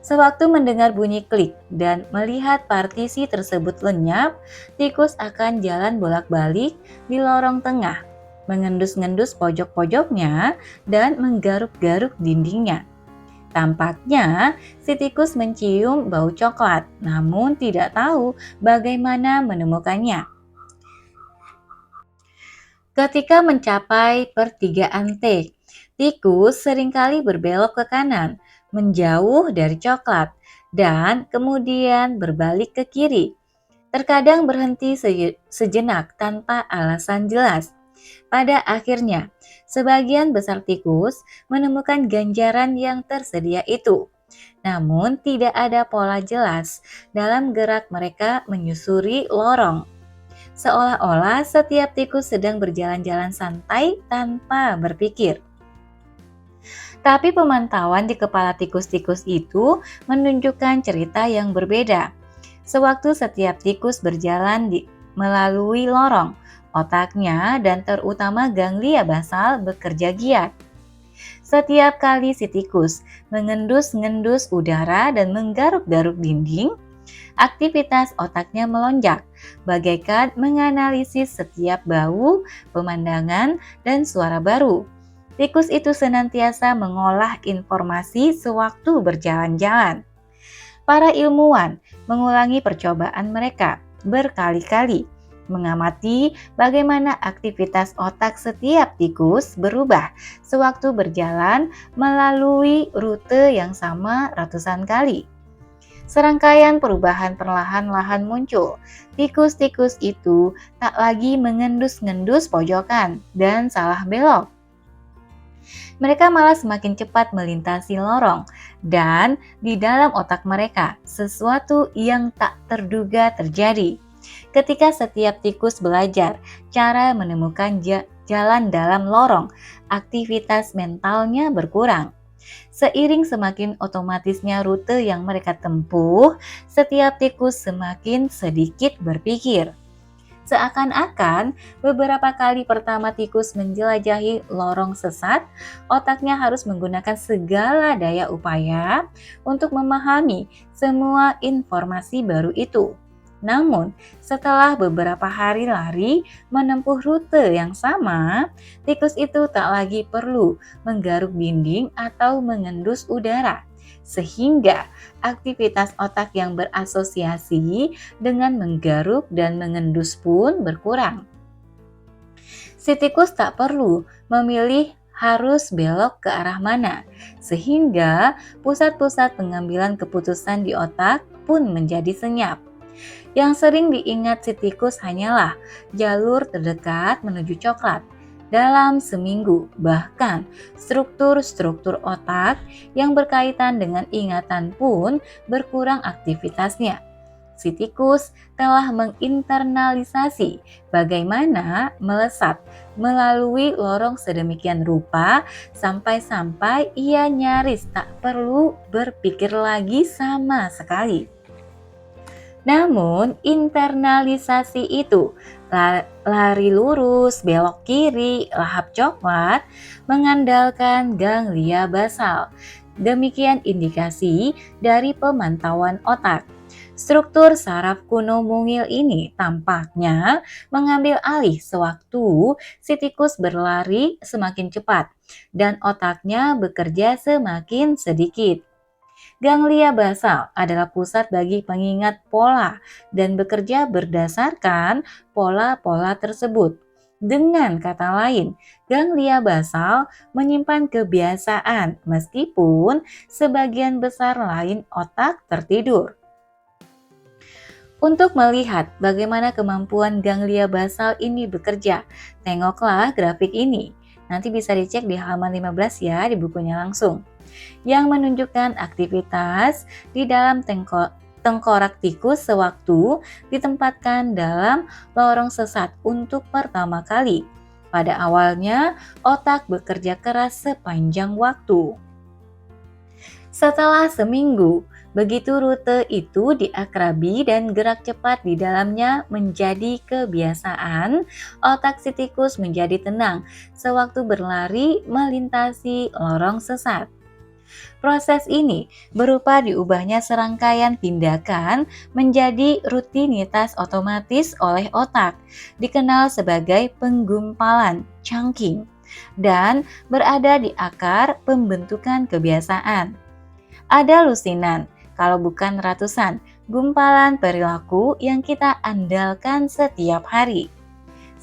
sewaktu mendengar bunyi klik dan melihat partisi tersebut lenyap, tikus akan jalan bolak-balik di lorong tengah, mengendus-ngendus pojok-pojoknya dan menggaruk-garuk dindingnya. Tampaknya si tikus mencium bau coklat, namun tidak tahu bagaimana menemukannya. Ketika mencapai pertigaan T, tikus seringkali berbelok ke kanan, menjauh dari coklat, dan kemudian berbalik ke kiri. Terkadang berhenti sejenak tanpa alasan jelas. Pada akhirnya, sebagian besar tikus menemukan ganjaran yang tersedia itu. Namun tidak ada pola jelas dalam gerak mereka menyusuri lorong. Seolah-olah setiap tikus sedang berjalan-jalan santai tanpa berpikir. Tapi pemantauan di kepala tikus-tikus itu menunjukkan cerita yang berbeda. Sewaktu setiap tikus berjalan melalui lorong, otaknya dan terutama ganglia basal bekerja giat. Setiap kali si tikus mengendus-ngendus udara dan menggaruk-garuk dinding, aktivitas otaknya melonjak, bagaikan menganalisis setiap bau, pemandangan, dan suara baru. Tikus itu senantiasa mengolah informasi sewaktu berjalan-jalan. Para ilmuwan mengulangi percobaan mereka berkali-kali, mengamati bagaimana aktivitas otak setiap tikus berubah sewaktu berjalan melalui rute yang sama ratusan kali. Serangkaian perubahan perlahan-lahan muncul. Tikus-tikus itu tak lagi mengendus-ngendus pojokan dan salah belok. Mereka malah semakin cepat melintasi lorong, dan di dalam otak mereka sesuatu yang tak terduga terjadi. Ketika setiap tikus belajar cara menemukan jalan dalam lorong, aktivitas mentalnya berkurang. Seiring semakin otomatisnya rute yang mereka tempuh, setiap tikus semakin sedikit berpikir. Seakan-akan beberapa kali pertama tikus menjelajahi lorong sesat, otaknya harus menggunakan segala daya upaya untuk memahami semua informasi baru itu. Namun, setelah beberapa hari lari menempuh rute yang sama, tikus itu tak lagi perlu menggaruk dinding atau mengendus udara, sehingga aktivitas otak yang berasosiasi dengan menggaruk dan mengendus pun berkurang. Si tikus tak perlu memilih harus belok ke arah mana, sehingga pusat-pusat pengambilan keputusan di otak pun menjadi senyap. Yang sering diingat si tikus hanyalah jalur terdekat menuju coklat. Dalam seminggu, bahkan struktur-struktur otak yang berkaitan dengan ingatan pun berkurang aktivitasnya. Si tikus telah menginternalisasi bagaimana melesat melalui lorong sedemikian rupa sampai-sampai ia nyaris tak perlu berpikir lagi sama sekali. Namun, internalisasi itu, lari lurus, belok kiri, lahap coklat, mengandalkan ganglia basal. Demikian indikasi dari pemantauan otak. Struktur saraf kuno mungil ini tampaknya mengambil alih sewaktu si tikus berlari semakin cepat dan otaknya bekerja semakin sedikit. Ganglia basal adalah pusat bagi pengingat pola dan bekerja berdasarkan pola-pola tersebut. Dengan kata lain, ganglia basal menyimpan kebiasaan meskipun sebagian besar lain otak tertidur. Untuk melihat bagaimana kemampuan ganglia basal ini bekerja, tengoklah grafik ini. Nanti bisa dicek di halaman 15 ya di bukunya langsung, yang menunjukkan aktivitas di dalam tengkorak tikus sewaktu ditempatkan dalam lorong sesat untuk pertama kali. Pada awalnya, otak bekerja keras sepanjang waktu. Setelah seminggu, begitu rute itu diakrabi dan gerak cepat di dalamnya menjadi kebiasaan, otak si tikus menjadi tenang sewaktu berlari melintasi lorong sesat. Proses ini berupa diubahnya serangkaian tindakan menjadi rutinitas otomatis oleh otak, dikenal sebagai penggumpalan, chunking, dan berada di akar pembentukan kebiasaan. Ada lusinan, kalau bukan ratusan, gumpalan perilaku yang kita andalkan setiap hari.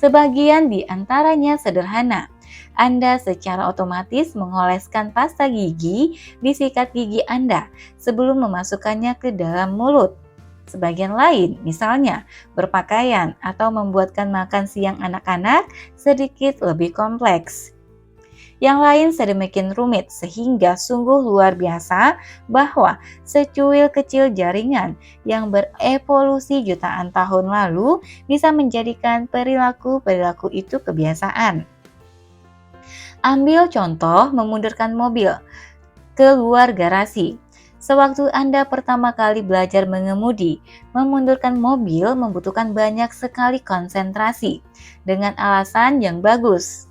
Sebagian di antaranya sederhana. Anda secara otomatis mengoleskan pasta gigi di sikat gigi Anda sebelum memasukkannya ke dalam mulut. Sebagian lain, misalnya berpakaian atau membuatkan makan siang anak-anak sedikit lebih kompleks. Yang lain sedemikian rumit sehingga sungguh luar biasa bahwa secuil kecil jaringan yang berevolusi jutaan tahun lalu bisa menjadikan perilaku-perilaku itu kebiasaan. Ambil contoh memundurkan mobil keluar garasi. Sewaktu Anda pertama kali belajar mengemudi, memundurkan mobil membutuhkan banyak sekali konsentrasi dengan alasan yang bagus.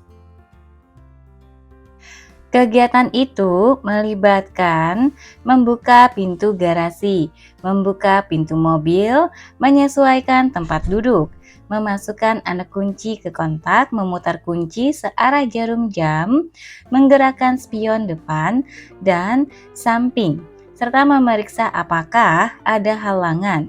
Kegiatan itu melibatkan membuka pintu garasi, membuka pintu mobil, menyesuaikan tempat duduk, memasukkan anak kunci ke kontak, memutar kunci searah jarum jam, menggerakkan spion depan dan samping, serta memeriksa apakah ada halangan,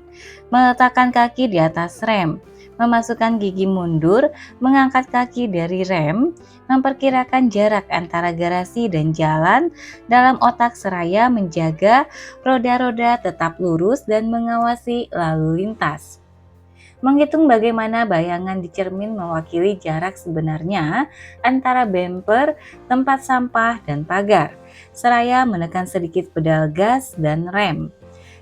meletakkan kaki di atas rem, memasukkan gigi mundur, mengangkat kaki dari rem, memperkirakan jarak antara garasi dan jalan dalam otak seraya menjaga roda-roda tetap lurus dan mengawasi lalu lintas. Menghitung bagaimana bayangan di cermin mewakili jarak sebenarnya antara bumper, tempat sampah, dan pagar, seraya menekan sedikit pedal gas dan rem.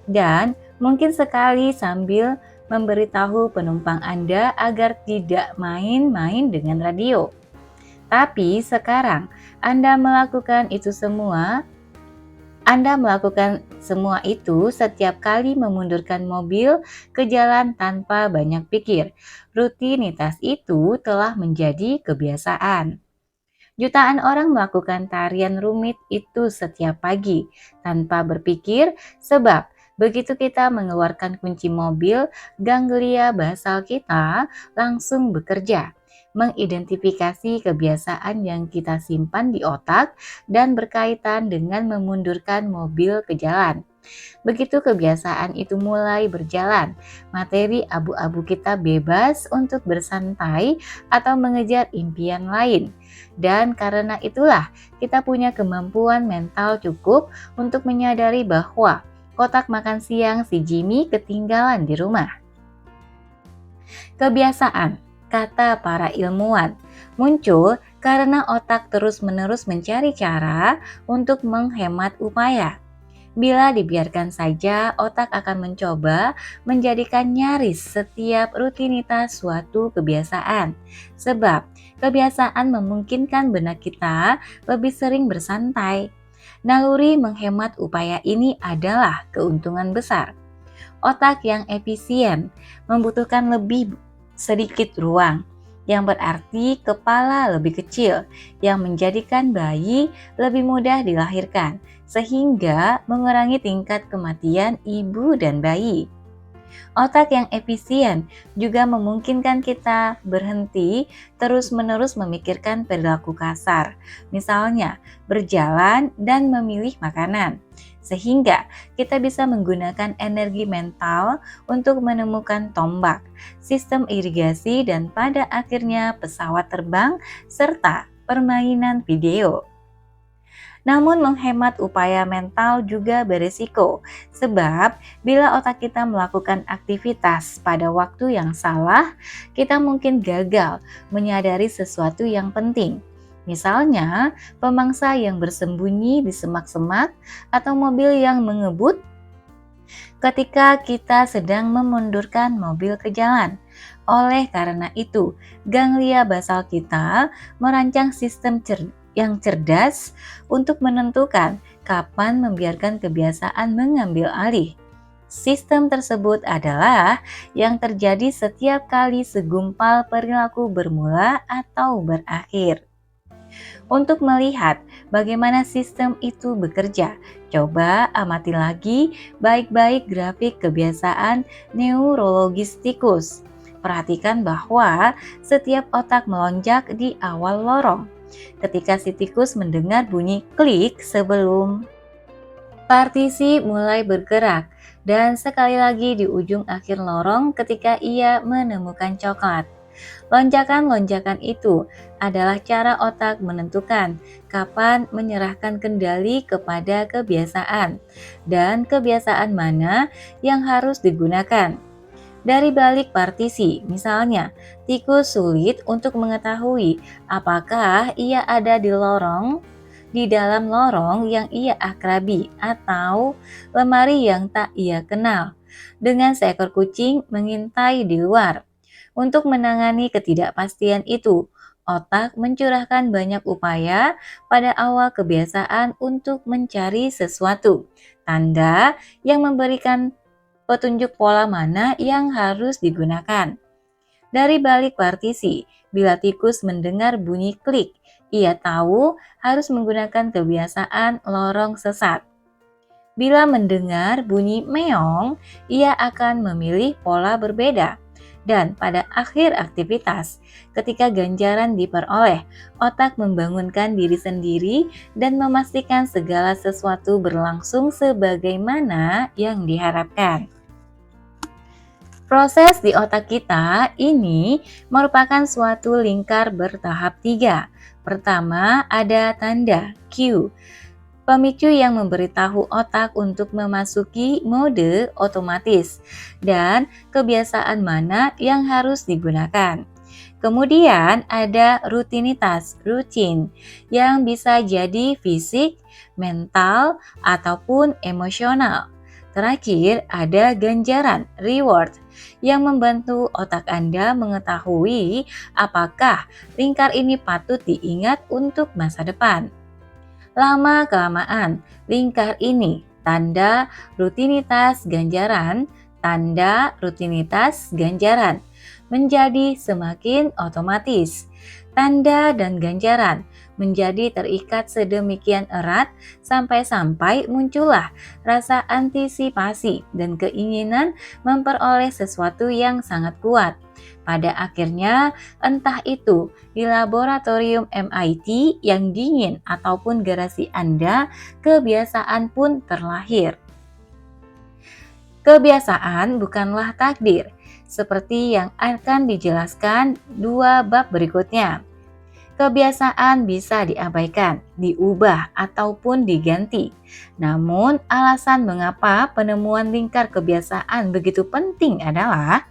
Dan mungkin sekali sambil memberitahu penumpang Anda agar tidak main-main dengan radio. Tapi sekarang Anda melakukan semua itu setiap kali memundurkan mobil ke jalan tanpa banyak pikir. Rutinitas itu telah menjadi kebiasaan. Jutaan orang melakukan tarian rumit itu setiap pagi tanpa berpikir, sebab begitu kita mengeluarkan kunci mobil, ganglia basal kita langsung bekerja, mengidentifikasi kebiasaan yang kita simpan di otak dan berkaitan dengan memundurkan mobil ke jalan. Begitu kebiasaan itu mulai berjalan, materi abu-abu kita bebas untuk bersantai atau mengejar impian lain. Dan karena itulah kita punya kemampuan mental cukup untuk menyadari bahwa kotak makan siang si Jimmy ketinggalan di rumah. Kebiasaan, kata para ilmuwan, muncul karena otak terus-menerus mencari cara untuk menghemat upaya. Bila dibiarkan saja, otak akan mencoba menjadikan nyaris setiap rutinitas suatu kebiasaan. Sebab kebiasaan memungkinkan benak kita lebih sering bersantai. Naluri menghemat upaya ini adalah keuntungan besar. Otak yang efisien membutuhkan lebih sedikit ruang, yang berarti kepala lebih kecil, yang menjadikan bayi lebih mudah dilahirkan, sehingga mengurangi tingkat kematian ibu dan bayi. Otak yang efisien juga memungkinkan kita berhenti terus-menerus memikirkan perilaku kasar, misalnya berjalan dan memilih makanan, sehingga kita bisa menggunakan energi mental untuk menemukan tombak, sistem irigasi, dan pada akhirnya pesawat terbang serta permainan video. Namun menghemat upaya mental juga berisiko, sebab bila otak kita melakukan aktivitas pada waktu yang salah, kita mungkin gagal menyadari sesuatu yang penting. Misalnya, pemangsa yang bersembunyi di semak-semak atau mobil yang mengebut ketika kita sedang memundurkan mobil ke jalan. Oleh karena itu, ganglia basal kita merancang sistem yang cerdas untuk menentukan kapan membiarkan kebiasaan mengambil alih. Sistem tersebut adalah yang terjadi setiap kali segumpal perilaku bermula atau berakhir. Untuk melihat bagaimana sistem itu bekerja, coba amati lagi baik-baik grafik kebiasaan neurologis tikus. Perhatikan bahwa setiap otak melonjak di awal lorong ketika si tikus mendengar bunyi klik sebelum partisi mulai bergerak, dan sekali lagi di ujung akhir lorong ketika ia menemukan coklat. Lonjakan-lonjakan itu adalah cara otak menentukan kapan menyerahkan kendali kepada kebiasaan dan kebiasaan mana yang harus digunakan. Dari balik partisi, misalnya, tikus sulit untuk mengetahui apakah ia ada di dalam lorong yang ia akrabi atau lemari yang tak ia kenal, dengan seekor kucing mengintai di luar. Untuk menangani ketidakpastian itu, otak mencurahkan banyak upaya pada awal kebiasaan untuk mencari sesuatu, tanda yang memberikan petunjuk pola mana yang harus digunakan. Dari balik partisi, bila tikus mendengar bunyi klik, ia tahu harus menggunakan kebiasaan lorong sesat. Bila mendengar bunyi meong, ia akan memilih pola berbeda. Dan pada akhir aktivitas, ketika ganjaran diperoleh, otak membangunkan diri sendiri dan memastikan segala sesuatu berlangsung sebagaimana yang diharapkan. Proses di otak kita ini merupakan suatu lingkar bertahap 3. Pertama, ada tanda Q. pemicu yang memberitahu otak untuk memasuki mode otomatis, dan kebiasaan mana yang harus digunakan. Kemudian ada rutinitas, rutin, yang bisa jadi fisik, mental, ataupun emosional. Terakhir ada ganjaran, reward, yang membantu otak Anda mengetahui apakah lingkar ini patut diingat untuk masa depan. Lama-kelamaan, lingkar ini tanda rutinitas ganjaran menjadi semakin otomatis. Tanda dan ganjaran menjadi terikat sedemikian erat sampai-sampai muncullah rasa antisipasi dan keinginan memperoleh sesuatu yang sangat kuat. Pada akhirnya, entah itu di laboratorium MIT yang dingin ataupun garasi Anda, kebiasaan pun terlahir. Kebiasaan bukanlah takdir, seperti yang akan dijelaskan dua bab berikutnya. Kebiasaan bisa diabaikan, diubah, ataupun diganti. Namun, alasan mengapa penemuan lingkar kebiasaan begitu penting adalah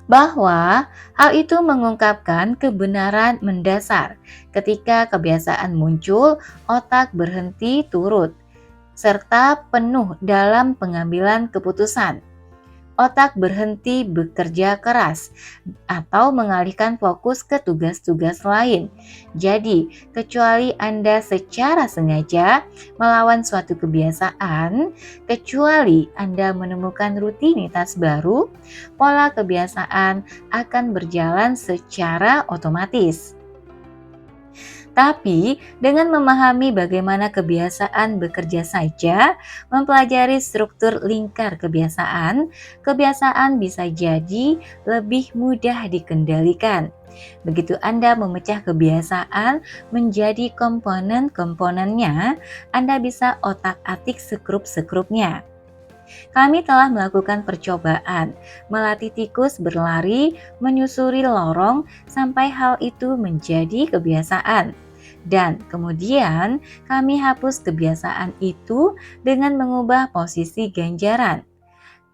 bahwa hal itu mengungkapkan kebenaran mendasar. Ketika kebiasaan muncul, otak berhenti turut, serta penuh dalam pengambilan keputusan. Otak berhenti bekerja keras atau mengalihkan fokus ke tugas-tugas lain. Jadi, kecuali Anda secara sengaja melawan suatu kebiasaan, kecuali Anda menemukan rutinitas baru, pola kebiasaan akan berjalan secara otomatis. Tapi, dengan memahami bagaimana kebiasaan bekerja saja, mempelajari struktur lingkar kebiasaan, kebiasaan bisa jadi lebih mudah dikendalikan. Begitu Anda memecah kebiasaan menjadi komponen-komponennya, Anda bisa otak-atik sekrup-sekrupnya. Kami telah melakukan percobaan, melatih tikus berlari, menyusuri lorong, sampai hal itu menjadi kebiasaan. Dan kemudian kami hapus kebiasaan itu dengan mengubah posisi ganjaran.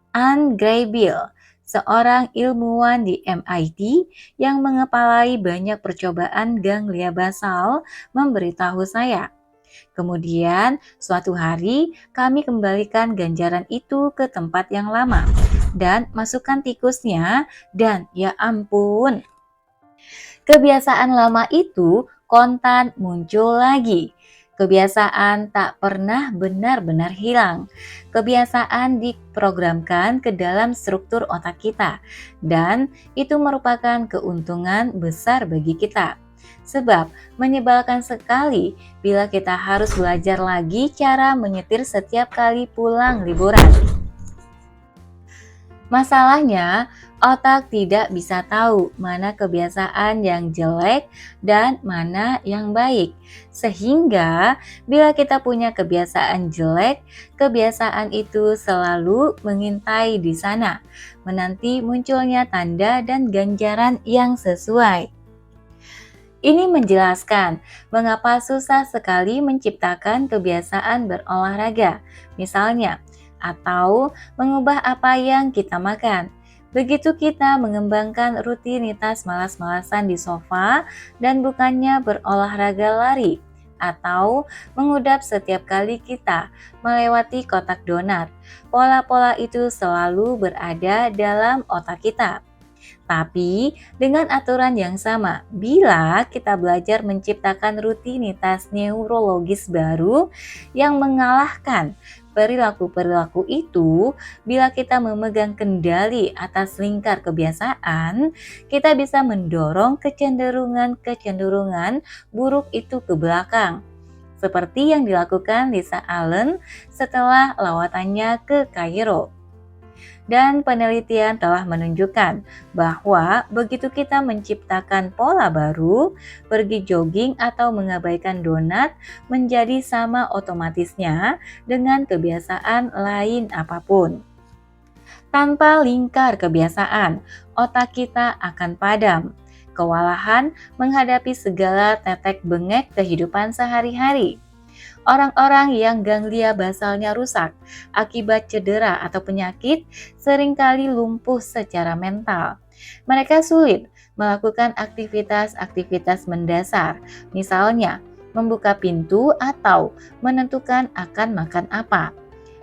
Anne Graybill, seorang ilmuwan di MIT yang mengepalai banyak percobaan ganglia basal, memberitahu saya. Kemudian suatu hari kami kembalikan ganjaran itu ke tempat yang lama dan masukkan tikusnya, dan ya ampun, kebiasaan lama itu kontan muncul lagi. Kebiasaan tak pernah benar-benar hilang. Kebiasaan diprogramkan ke dalam struktur otak kita, dan itu merupakan keuntungan besar bagi kita. Sebab menyebalkan sekali bila kita harus belajar lagi cara menyetir setiap kali pulang liburan. Masalahnya, otak tidak bisa tahu mana kebiasaan yang jelek dan mana yang baik. Sehingga, bila kita punya kebiasaan jelek, kebiasaan itu selalu mengintai di sana, menanti munculnya tanda dan ganjaran yang sesuai. Ini menjelaskan mengapa susah sekali menciptakan kebiasaan berolahraga, misalnya, atau mengubah apa yang kita makan. Begitu kita mengembangkan rutinitas malas-malasan di sofa dan bukannya berolahraga lari, atau mengudap setiap kali kita melewati kotak donat. Pola-pola itu selalu berada dalam otak kita. Tapi dengan aturan yang sama, bila kita belajar menciptakan rutinitas neurologis baru yang mengalahkan perilaku-perilaku itu, bila kita memegang kendali atas lingkar kebiasaan, kita bisa mendorong kecenderungan-kecenderungan buruk itu ke belakang. Seperti yang dilakukan Lisa Allen setelah lawatannya ke Kairo. Dan penelitian telah menunjukkan bahwa begitu kita menciptakan pola baru, pergi jogging atau mengabaikan donat menjadi sama otomatisnya dengan kebiasaan lain apapun. Tanpa lingkar kebiasaan, otak kita akan padam, kewalahan menghadapi segala tetek bengek kehidupan sehari-hari. Orang-orang yang ganglia basalnya rusak akibat cedera atau penyakit seringkali lumpuh secara mental. Mereka sulit melakukan aktivitas-aktivitas mendasar, misalnya membuka pintu atau menentukan akan makan apa.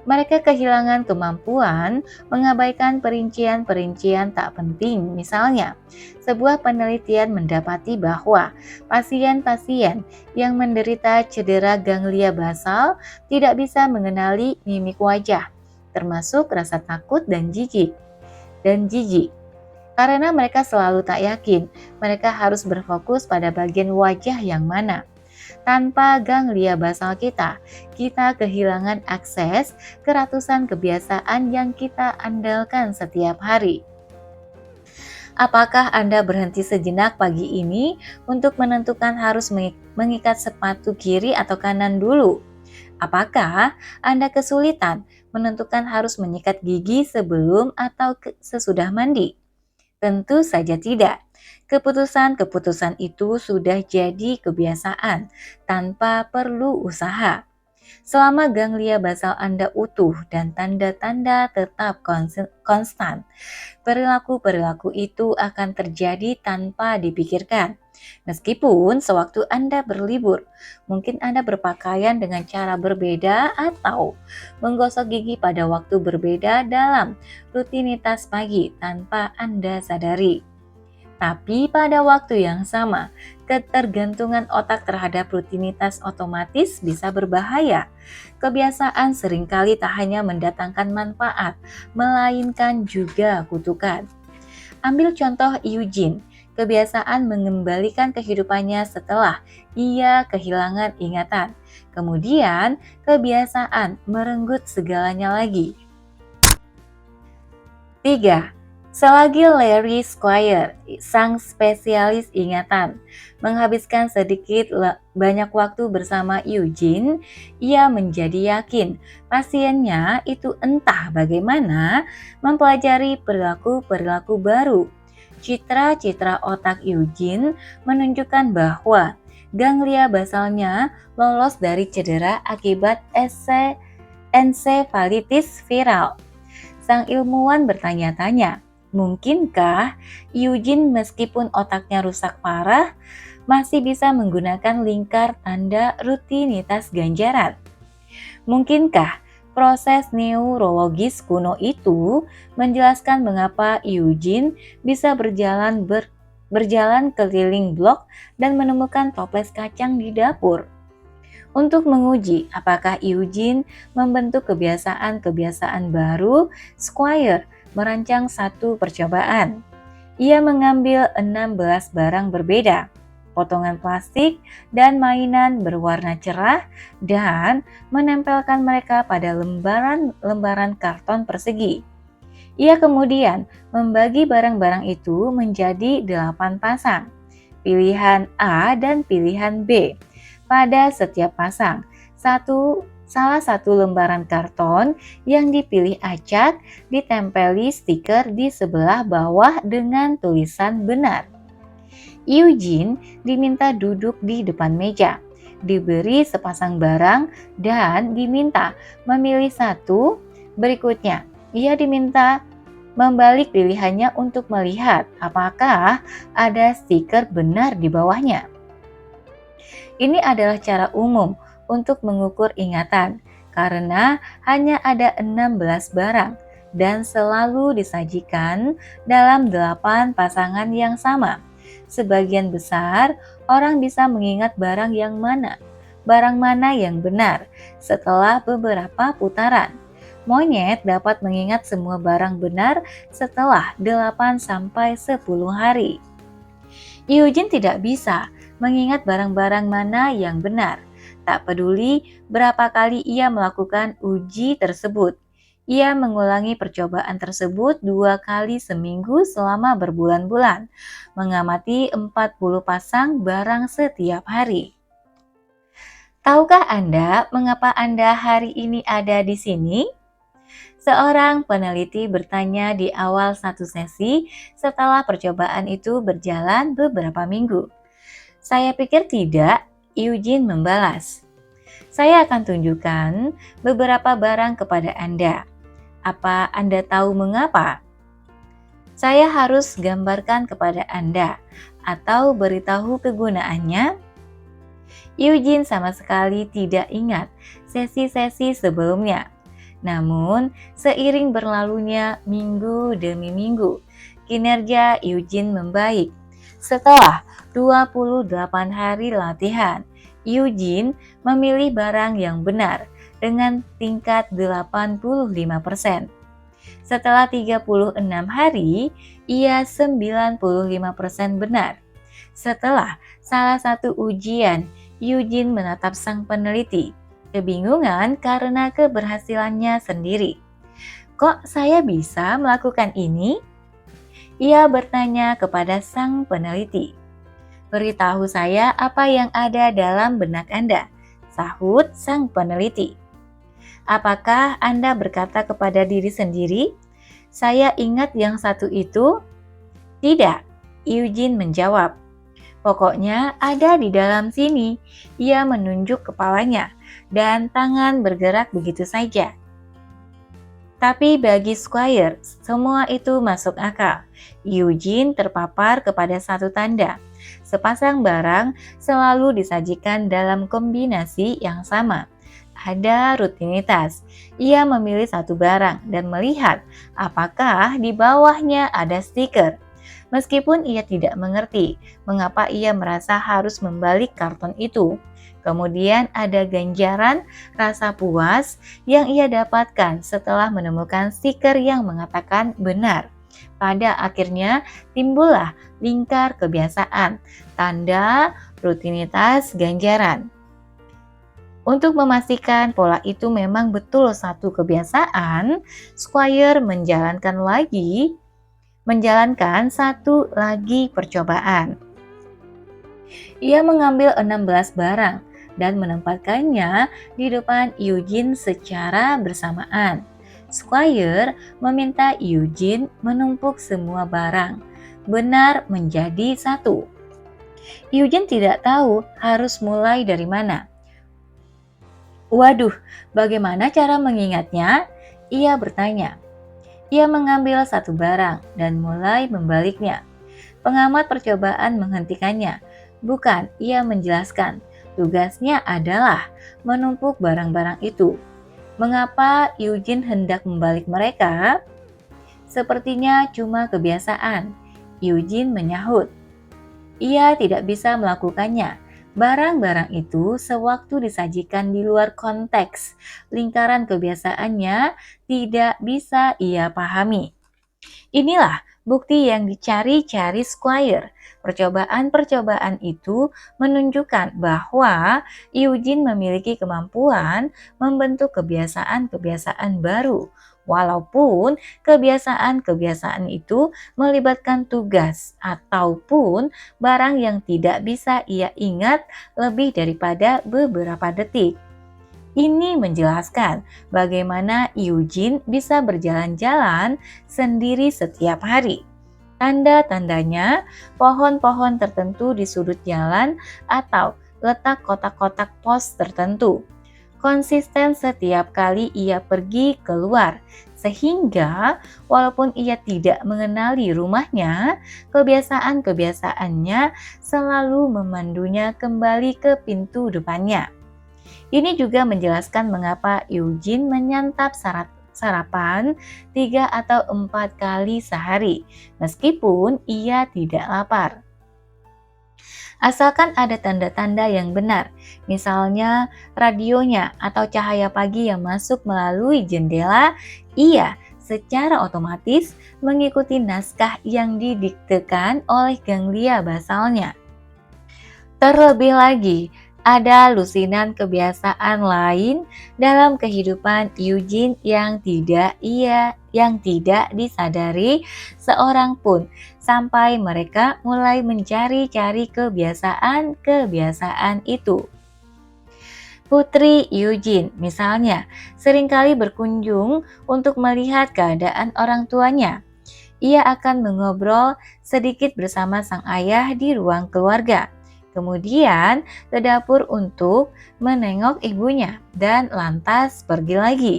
Mereka kehilangan kemampuan mengabaikan perincian-perincian tak penting. Misalnya, sebuah penelitian mendapati bahwa pasien-pasien yang menderita cedera ganglia basal tidak bisa mengenali mimik wajah, termasuk rasa takut dan jijik. Karena mereka selalu tak yakin, mereka harus berfokus pada bagian wajah yang mana. Tanpa ganglia basal kita kehilangan akses ke ratusan kebiasaan yang kita andalkan setiap hari. Apakah Anda berhenti sejenak pagi ini untuk menentukan harus mengikat sepatu kiri atau kanan dulu? Apakah Anda kesulitan menentukan harus menyikat gigi sebelum atau sesudah mandi? Tentu saja tidak. Keputusan-keputusan itu sudah jadi kebiasaan tanpa perlu usaha. Selama ganglia basal Anda utuh dan tanda-tanda tetap konstan, perilaku-perilaku itu akan terjadi tanpa dipikirkan. Meskipun sewaktu Anda berlibur, mungkin Anda berpakaian dengan cara berbeda atau menggosok gigi pada waktu berbeda dalam rutinitas pagi tanpa Anda sadari. Tapi pada waktu yang sama, ketergantungan otak terhadap rutinitas otomatis bisa berbahaya. Kebiasaan seringkali tak hanya mendatangkan manfaat, melainkan juga kutukan. Ambil contoh Eugene, kebiasaan mengembalikan kehidupannya setelah ia kehilangan ingatan. Kemudian, kebiasaan merenggut segalanya lagi. 3. Selagi Larry Squire, sang spesialis ingatan, menghabiskan sedikit banyak waktu bersama Eugene, ia menjadi yakin pasiennya itu entah bagaimana mempelajari perilaku-perilaku baru. Citra-citra otak Eugene menunjukkan bahwa ganglia basalnya lolos dari cedera akibat ensefalitis viral. Sang ilmuwan bertanya-tanya, mungkinkah Eugene meskipun otaknya rusak parah, masih bisa menggunakan lingkar tanda rutinitas ganjaran? Mungkinkah proses neurologis kuno itu menjelaskan mengapa Eugene bisa berjalan keliling blok dan menemukan toples kacang di dapur? Untuk menguji apakah Eugene membentuk kebiasaan-kebiasaan baru, Squire merancang satu percobaan. Ia mengambil 16 barang berbeda, potongan plastik dan mainan berwarna cerah, dan menempelkan mereka pada lembaran karton persegi. Ia kemudian membagi barang-barang itu menjadi 8 pasang, pilihan A dan pilihan B. Pada setiap pasang, salah satu lembaran karton yang dipilih acak ditempeli stiker di sebelah bawah dengan tulisan benar. Eugene diminta duduk di depan meja, diberi sepasang barang, dan diminta memilih satu. Berikutnya, ia diminta membalik pilihannya untuk melihat apakah ada stiker benar di bawahnya. Ini adalah cara umum untuk mengukur ingatan karena hanya ada 16 barang dan selalu disajikan dalam 8 pasangan yang sama. Sebagian besar orang bisa mengingat barang mana yang benar setelah beberapa putaran. Monyet dapat mengingat semua barang benar setelah 8-10 hari. Eugene tidak bisa mengingat barang-barang mana yang benar. Tak peduli berapa kali ia melakukan uji tersebut. Ia mengulangi percobaan tersebut 2 kali seminggu selama berbulan-bulan, mengamati 40 pasang barang setiap hari. Tahukah Anda mengapa Anda hari ini ada di sini? Seorang peneliti bertanya di awal satu sesi setelah percobaan itu berjalan beberapa minggu. Saya pikir tidak, Eugene membalas. Saya akan tunjukkan beberapa barang kepada Anda. Apa Anda tahu mengapa? Saya harus gambarkan kepada Anda atau beritahu kegunaannya. Eugene sama sekali tidak ingat sesi-sesi sebelumnya. Namun, seiring berlalunya minggu demi minggu, kinerja Eugene membaik. Setelah 28 hari latihan, Eugene memilih barang yang benar dengan tingkat 85%. Setelah 36 hari, ia 95% benar. Setelah salah satu ujian, Eugene menatap sang peneliti, kebingungan karena keberhasilannya sendiri. "Kok saya bisa melakukan ini?" Ia bertanya kepada sang peneliti. "Beritahu saya apa yang ada dalam benak Anda," sahut sang peneliti. "Apakah Anda berkata kepada diri sendiri, 'Saya ingat yang satu itu'?" "Tidak," Eugene menjawab. "Pokoknya ada di dalam sini." Ia menunjuk kepalanya, dan tangan bergerak begitu saja. Tapi bagi Squire, semua itu masuk akal. Eugene terpapar kepada satu tanda. Sepasang barang selalu disajikan dalam kombinasi yang sama. Ada rutinitas. Ia memilih satu barang dan melihat apakah di bawahnya ada stiker. Meskipun ia tidak mengerti mengapa ia merasa harus membalik karton itu. Kemudian ada ganjaran rasa puas yang ia dapatkan setelah menemukan stiker yang mengatakan benar. Pada akhirnya timbullah lingkar kebiasaan, tanda, rutinitas, ganjaran. Untuk memastikan pola itu memang betul satu kebiasaan, Squire menjalankan satu lagi percobaan. Ia mengambil 16 barang dan menempatkannya di depan Eugene secara bersamaan. Squire meminta Eugene menumpuk semua barang, benar menjadi satu. Eugene tidak tahu harus mulai dari mana. "Waduh, bagaimana cara mengingatnya?" ia bertanya. Ia mengambil satu barang dan mulai membaliknya. Pengamat percobaan menghentikannya. "Bukan," ia menjelaskan. "Tugasnya adalah menumpuk barang-barang itu." Mengapa Eugene hendak membalik mereka? "Sepertinya cuma kebiasaan," Eugene menyahut. Ia tidak bisa melakukannya. Barang-barang itu sewaktu disajikan di luar konteks lingkaran kebiasaannya tidak bisa ia pahami. Inilah bukti yang dicari-cari Squire. Percobaan-percobaan itu menunjukkan bahwa Eugene memiliki kemampuan membentuk kebiasaan-kebiasaan baru, walaupun kebiasaan-kebiasaan itu melibatkan tugas ataupun barang yang tidak bisa ia ingat lebih daripada beberapa detik. Ini menjelaskan bagaimana Eugene bisa berjalan-jalan sendiri setiap hari. Tanda-tandanya pohon-pohon tertentu di sudut jalan atau letak kotak-kotak pos tertentu. Konsisten setiap kali ia pergi keluar, sehingga walaupun ia tidak mengenali rumahnya, kebiasaan-kebiasaannya selalu memandunya kembali ke pintu depannya. Ini juga menjelaskan mengapa Eugene menyantap sarapan 3 atau 4 kali sehari, meskipun ia tidak lapar. Asalkan ada tanda-tanda yang benar, misalnya radionya atau cahaya pagi yang masuk melalui jendela, ia secara otomatis mengikuti naskah yang didiktekan oleh ganglia basalnya. Terlebih lagi, ada lusinan kebiasaan lain dalam kehidupan Eugene yang tidak disadari seorang pun sampai mereka mulai mencari-cari kebiasaan-kebiasaan itu. Putri Eugene misalnya seringkali berkunjung untuk melihat keadaan orang tuanya. Ia akan mengobrol sedikit bersama sang ayah di ruang keluarga. Kemudian ke dapur untuk menengok ibunya dan lantas pergi lagi,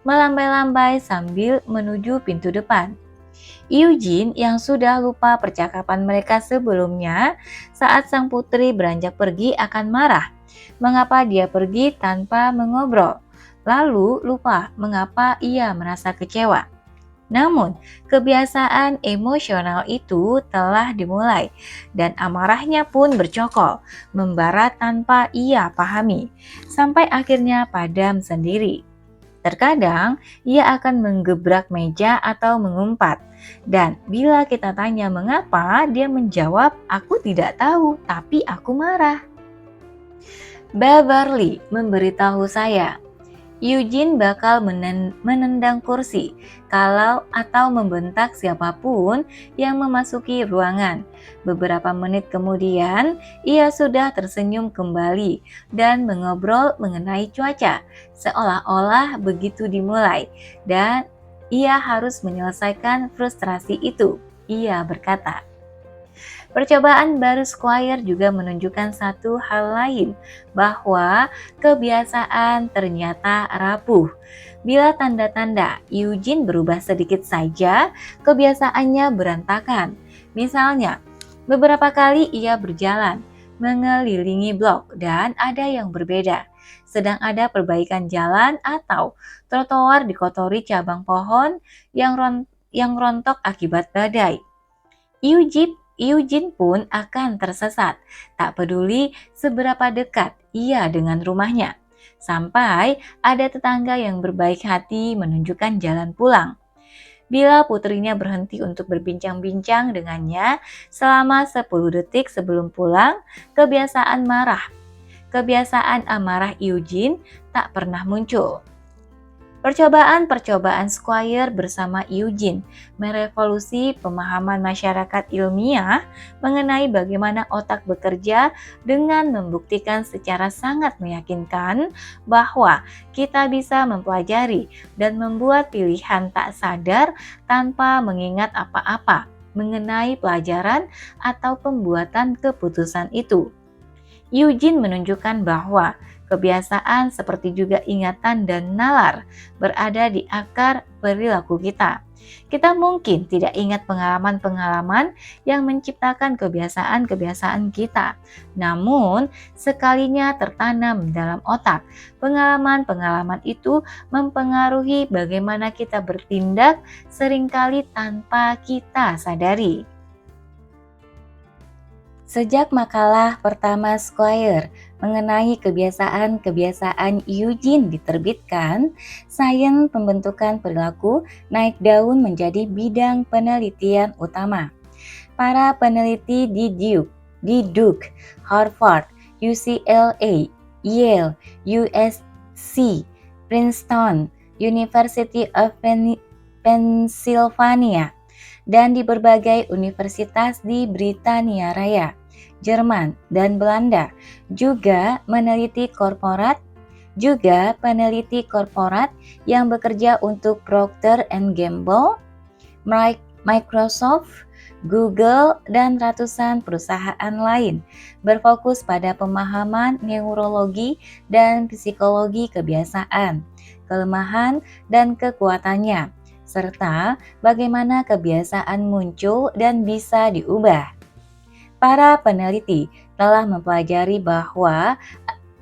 melambai-lambai sambil menuju pintu depan. Eugene yang sudah lupa percakapan mereka sebelumnya saat sang putri beranjak pergi akan marah. Mengapa dia pergi tanpa mengobrol? Lalu lupa mengapa ia merasa kecewa. Namun, kebiasaan emosional itu telah dimulai dan amarahnya pun bercokol, membara tanpa ia pahami, sampai akhirnya padam sendiri. Terkadang, ia akan menggebrak meja atau mengumpat. Dan bila kita tanya mengapa, dia menjawab, "Aku tidak tahu, tapi aku marah." Beverly memberitahu saya, Eugene bakal menendang kursi kalau atau membentak siapapun yang memasuki ruangan. Beberapa menit kemudian, ia sudah tersenyum kembali dan mengobrol mengenai cuaca, seolah-olah begitu dimulai, dan ia harus menyelesaikan frustrasi itu. Ia berkata, percobaan baru Squire juga menunjukkan satu hal lain, bahwa kebiasaan ternyata rapuh. Bila tanda-tanda Eugene berubah sedikit saja, kebiasaannya berantakan. Misalnya, beberapa kali ia berjalan, mengelilingi blok dan ada yang berbeda. Sedang ada perbaikan jalan atau trotoar dikotori cabang pohon yang rontok akibat badai. Eugene pun akan tersesat, tak peduli seberapa dekat ia dengan rumahnya. Sampai ada tetangga yang berbaik hati menunjukkan jalan pulang. Bila putrinya berhenti untuk berbincang-bincang dengannya selama 10 detik sebelum pulang, kebiasaan amarah Eugene tak pernah muncul. Percobaan Squire bersama Eugene merevolusi pemahaman masyarakat ilmiah mengenai bagaimana otak bekerja dengan membuktikan secara sangat meyakinkan bahwa kita bisa mempelajari dan membuat pilihan tak sadar tanpa mengingat apa-apa mengenai pelajaran atau pembuatan keputusan itu. Eugene menunjukkan bahwa kebiasaan seperti juga ingatan dan nalar berada di akar perilaku kita. Kita mungkin tidak ingat pengalaman-pengalaman yang menciptakan kebiasaan-kebiasaan kita. Namun, sekalinya tertanam dalam otak, pengalaman-pengalaman itu mempengaruhi bagaimana kita bertindak seringkali tanpa kita sadari. Sejak makalah pertama Squire mengenai kebiasaan-kebiasaan Eugene diterbitkan, sains pembentukan perilaku naik daun menjadi bidang penelitian utama. Para peneliti di Duke, Harvard, UCLA, Yale, USC, Princeton, University of Pennsylvania, dan di berbagai universitas di Britania Raya, Jerman, dan Belanda, juga peneliti korporat yang bekerja untuk Procter & Gamble, Microsoft, Google, dan ratusan perusahaan lain berfokus pada pemahaman neurologi dan psikologi kebiasaan, kelemahan, dan kekuatannya, serta bagaimana kebiasaan muncul dan bisa diubah. Para peneliti telah mempelajari bahwa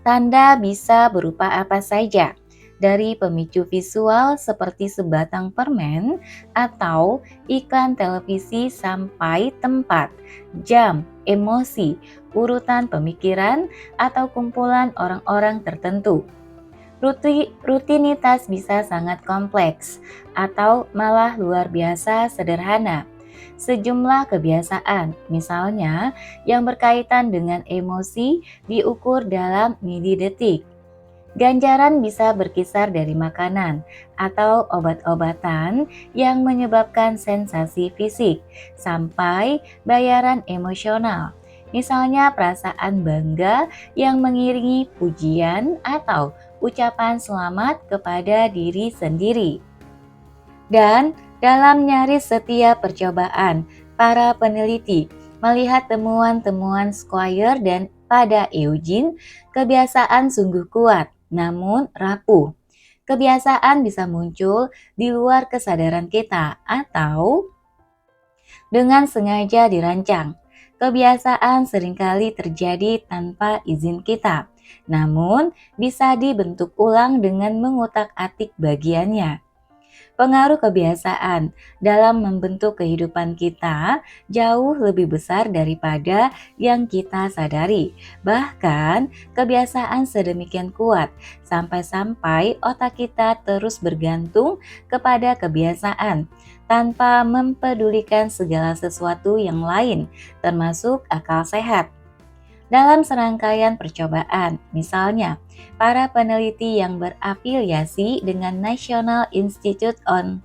tanda bisa berupa apa saja, dari pemicu visual seperti sebatang permen atau iklan televisi sampai tempat, jam, emosi, urutan pemikiran, atau kumpulan orang-orang tertentu. Rutinitas bisa sangat kompleks atau malah luar biasa sederhana. Sejumlah kebiasaan, misalnya yang berkaitan dengan emosi, diukur dalam milidetik. Ganjaran bisa berkisar dari makanan atau obat-obatan yang menyebabkan sensasi fisik, sampai bayaran emosional. Misalnya perasaan bangga yang mengiringi pujian atau ucapan selamat kepada diri sendiri. Dan dalam nyaris setiap percobaan, para peneliti Melihat temuan-temuan Squire dan pada Eugene, kebiasaan sungguh kuat, namun rapuh. Kebiasaan bisa muncul di luar kesadaran kita atau dengan sengaja dirancang. Kebiasaan seringkali terjadi tanpa izin kita, namun bisa dibentuk ulang dengan mengutak-atik bagiannya. Pengaruh kebiasaan dalam membentuk kehidupan kita jauh lebih besar daripada yang kita sadari. Bahkan, kebiasaan sedemikian kuat sampai-sampai otak kita terus bergantung kepada kebiasaan tanpa mempedulikan segala sesuatu yang lain, termasuk akal sehat. Dalam serangkaian percobaan, misalnya, para peneliti yang berafiliasi dengan National Institute on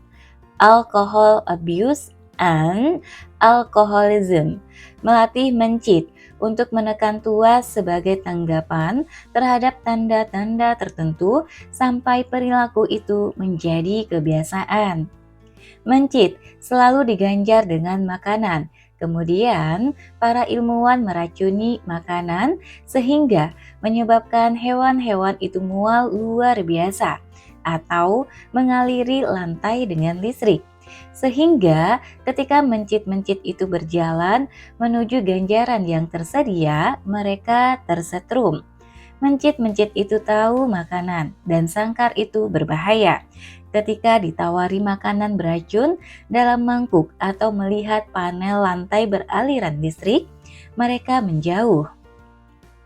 Alcohol Abuse and Alcoholism melatih mencit untuk menekan tuas sebagai tanggapan terhadap tanda-tanda tertentu sampai perilaku itu menjadi kebiasaan. Mencit selalu diganjar dengan makanan. Kemudian, para ilmuwan meracuni makanan sehingga menyebabkan hewan-hewan itu mual luar biasa atau mengaliri lantai dengan listrik. Sehingga ketika mencit-mencit itu berjalan menuju ganjaran yang tersedia, mereka tersetrum. Mencit-mencit itu tahu makanan dan sangkar itu berbahaya. Ketika ditawari makanan beracun dalam mangkuk atau melihat panel lantai beraliran listrik, mereka menjauh.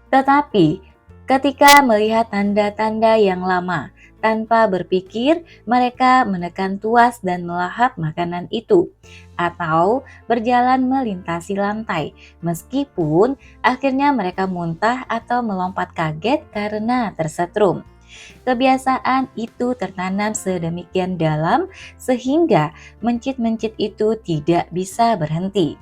Tetapi ketika melihat tanda-tanda yang lama, tanpa berpikir mereka menekan tuas dan melahap makanan itu, atau berjalan melintasi lantai, meskipun akhirnya mereka muntah atau melompat kaget karena tersetrum. Kebiasaan itu tertanam sedemikian dalam sehingga mencit-mencit itu tidak bisa berhenti.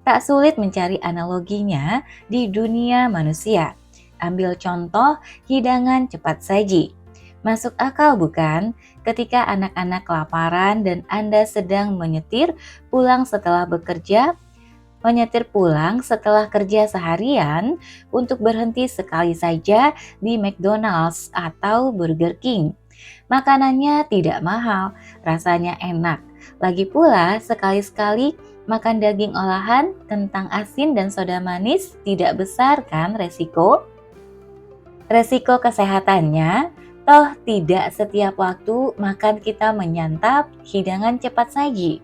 Tak sulit mencari analoginya di dunia manusia. Ambil contoh hidangan cepat saji. Masuk akal bukan? Ketika anak-anak kelaparan dan Anda sedang menyetir pulang setelah kerja seharian untuk berhenti sekali saja di McDonald's atau Burger King. Makanannya tidak mahal, rasanya enak. Lagi pula sekali-sekali makan daging olahan, kentang asin dan soda manis tidak besar kan resiko? Resiko kesehatannya, toh tidak setiap waktu makan kita menyantap hidangan cepat saji.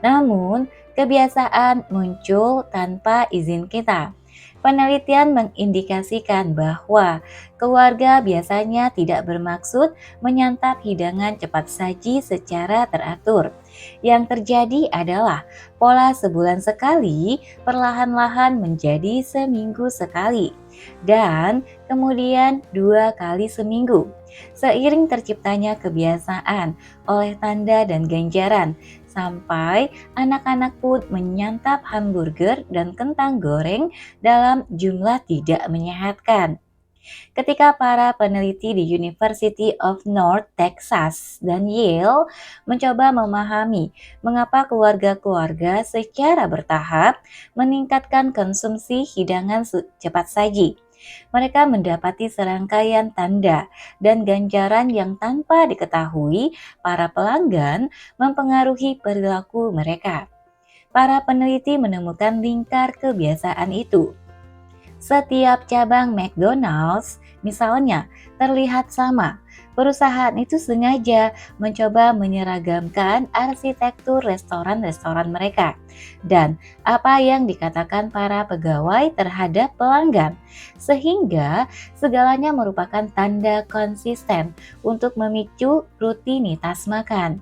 Namun, kebiasaan muncul tanpa izin kita. Penelitian mengindikasikan bahwa keluarga biasanya tidak bermaksud menyantap hidangan cepat saji secara teratur. Yang terjadi adalah pola sebulan sekali perlahan-lahan menjadi seminggu sekali dan kemudian 2 kali seminggu. Seiring terciptanya kebiasaan oleh tanda dan ganjaran, sampai anak-anak pun menyantap hamburger dan kentang goreng dalam jumlah tidak menyehatkan. Ketika para peneliti di University of North Texas dan Yale mencoba memahami mengapa keluarga-keluarga secara bertahap meningkatkan konsumsi hidangan cepat saji, mereka mendapati serangkaian tanda dan ganjaran yang tanpa diketahui para pelanggan mempengaruhi perilaku mereka. Para peneliti menemukan lingkar kebiasaan itu. Setiap cabang McDonald's, misalnya, terlihat sama. Perusahaan itu sengaja mencoba menyeragamkan arsitektur restoran-restoran mereka dan apa yang dikatakan para pegawai terhadap pelanggan, sehingga segalanya merupakan tanda konsisten untuk memicu rutinitas makan.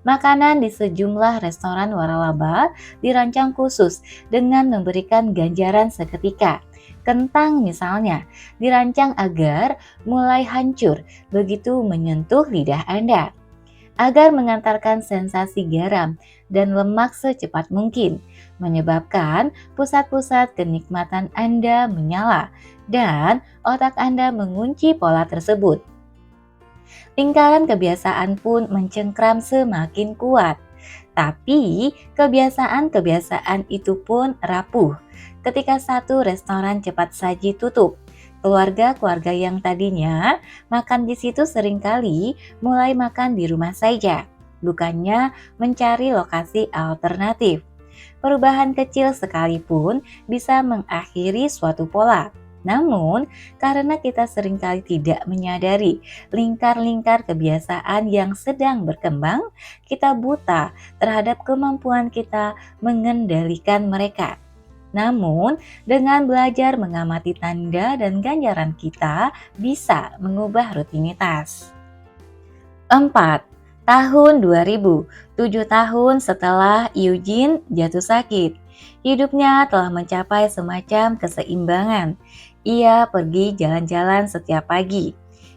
Makanan di sejumlah restoran waralaba dirancang khusus dengan memberikan ganjaran seketika. Kentang misalnya, dirancang agar mulai hancur begitu menyentuh lidah Anda, agar mengantarkan sensasi garam dan lemak secepat mungkin, menyebabkan pusat-pusat kenikmatan Anda menyala dan otak Anda mengunci pola tersebut. Lingkaran kebiasaan pun mencengkram semakin kuat. Tapi kebiasaan-kebiasaan itu pun rapuh ketika satu restoran cepat saji tutup. Keluarga-keluarga yang tadinya makan di situ seringkali mulai makan di rumah saja, bukannya mencari lokasi alternatif. Perubahan kecil sekalipun bisa mengakhiri suatu pola. Namun, karena kita seringkali tidak menyadari lingkar-lingkar kebiasaan yang sedang berkembang, kita buta terhadap kemampuan kita mengendalikan mereka. Namun, dengan belajar mengamati tanda dan ganjaran kita bisa mengubah rutinitas. 4. Tahun 2000, 7 tahun setelah Eugene jatuh sakit, hidupnya telah mencapai semacam keseimbangan. Ia pergi jalan-jalan setiap pagi.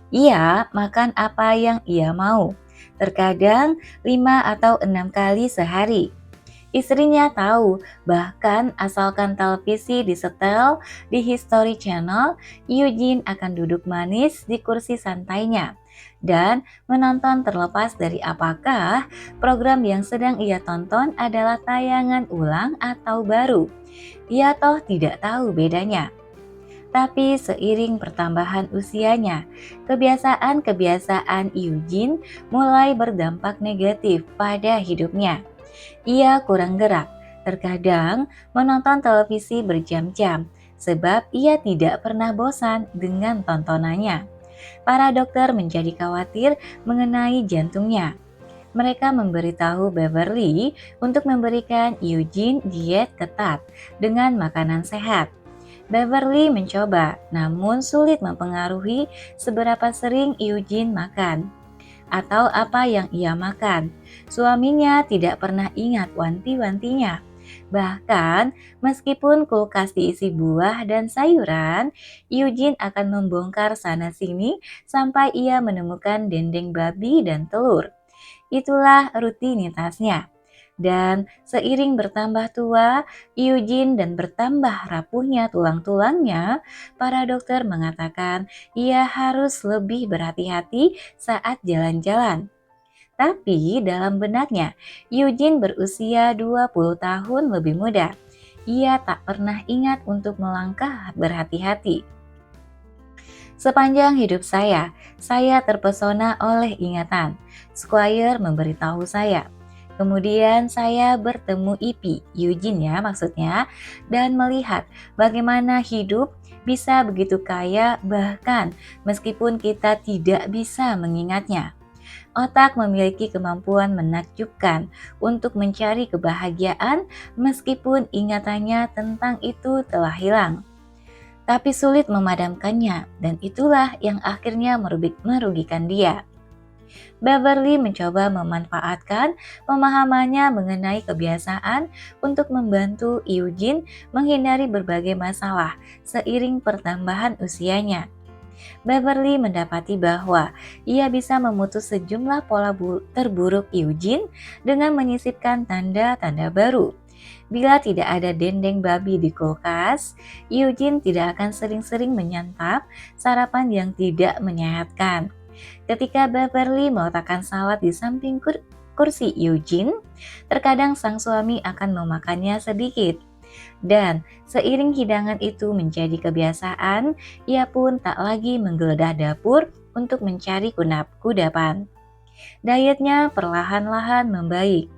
Ia makan apa yang ia mau, terkadang 5 atau 6 kali sehari. Istrinya tahu, bahkan asalkan televisi disetel di History Channel, Eugene akan duduk manis di kursi santainya dan menonton terlepas dari apakah program yang sedang ia tonton adalah tayangan ulang atau baru. Ia toh tidak tahu bedanya. Tapi seiring pertambahan usianya, kebiasaan-kebiasaan Eugene mulai berdampak negatif pada hidupnya. Ia kurang gerak, terkadang menonton televisi berjam-jam, sebab ia tidak pernah bosan dengan tontonannya. Para dokter menjadi khawatir mengenai jantungnya. Mereka memberitahu Beverly untuk memberikan Eugene diet ketat dengan makanan sehat. Beverly mencoba, namun sulit mempengaruhi seberapa sering Eugene makan atau apa yang ia makan. Suaminya tidak pernah ingat wanti-wantinya. Bahkan, meskipun kulkas diisi buah dan sayuran, Eugene akan membongkar sana-sini sampai ia menemukan dendeng babi dan telur. Itulah rutinitasnya. Dan seiring bertambah tua, Eugene dan bertambah rapuhnya tulang-tulangnya, para dokter mengatakan ia harus lebih berhati-hati saat jalan-jalan. Tapi dalam benaknya, Eugene berusia 20 tahun lebih muda. Ia tak pernah ingat untuk melangkah berhati-hati. Sepanjang hidup saya terpesona oleh ingatan. Squire memberitahu saya. Kemudian saya bertemu Ipi, Eugene ya maksudnya, dan melihat bagaimana hidup bisa begitu kaya bahkan meskipun kita tidak bisa mengingatnya. Otak memiliki kemampuan menakjubkan untuk mencari kebahagiaan meskipun ingatannya tentang itu telah hilang. Tapi sulit memadamkannya dan itulah yang akhirnya merugikan dia. Beverly mencoba memanfaatkan pemahamannya mengenai kebiasaan untuk membantu Eugene menghindari berbagai masalah seiring pertambahan usianya. Beverly mendapati bahwa ia bisa memutus sejumlah pola terburuk Eugene dengan menyisipkan tanda-tanda baru. Bila tidak ada dendeng babi di kulkas, Eugene tidak akan sering-sering menyantap sarapan yang tidak menyehatkan. Ketika Beverly meletakkan salad di samping kursi Eugene, terkadang sang suami akan memakannya sedikit. Dan seiring hidangan itu menjadi kebiasaan, ia pun tak lagi menggeledah dapur untuk mencari kudapan. Dietnya perlahan-lahan membaik.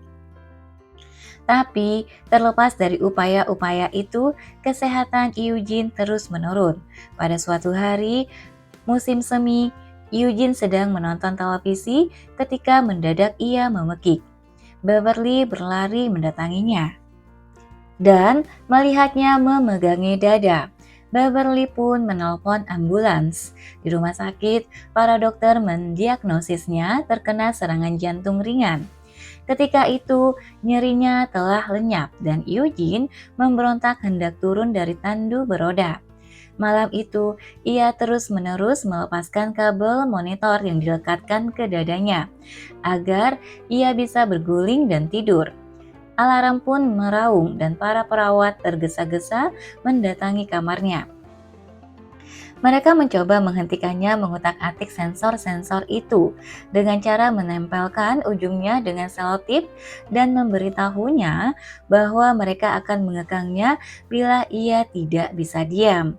Tapi terlepas dari upaya-upaya itu, kesehatan Eugene terus menurun. Pada suatu hari, musim semi, Eugene sedang menonton televisi ketika mendadak ia memekik. Beverly berlari mendatanginya dan melihatnya memegangi dada. Beverly pun menelpon ambulans. Di rumah sakit, para dokter mendiagnosisnya terkena serangan jantung ringan. Ketika itu, nyerinya telah lenyap dan Eugene memberontak hendak turun dari tandu beroda. Malam itu, ia terus-menerus melepaskan kabel monitor yang dilekatkan ke dadanya agar ia bisa berguling dan tidur. Alarm pun meraung dan para perawat tergesa-gesa mendatangi kamarnya. Mereka mencoba menghentikannya mengutak-atik sensor-sensor itu dengan cara menempelkan ujungnya dengan selotip dan memberitahunya bahwa mereka akan mengekangnya bila ia tidak bisa diam.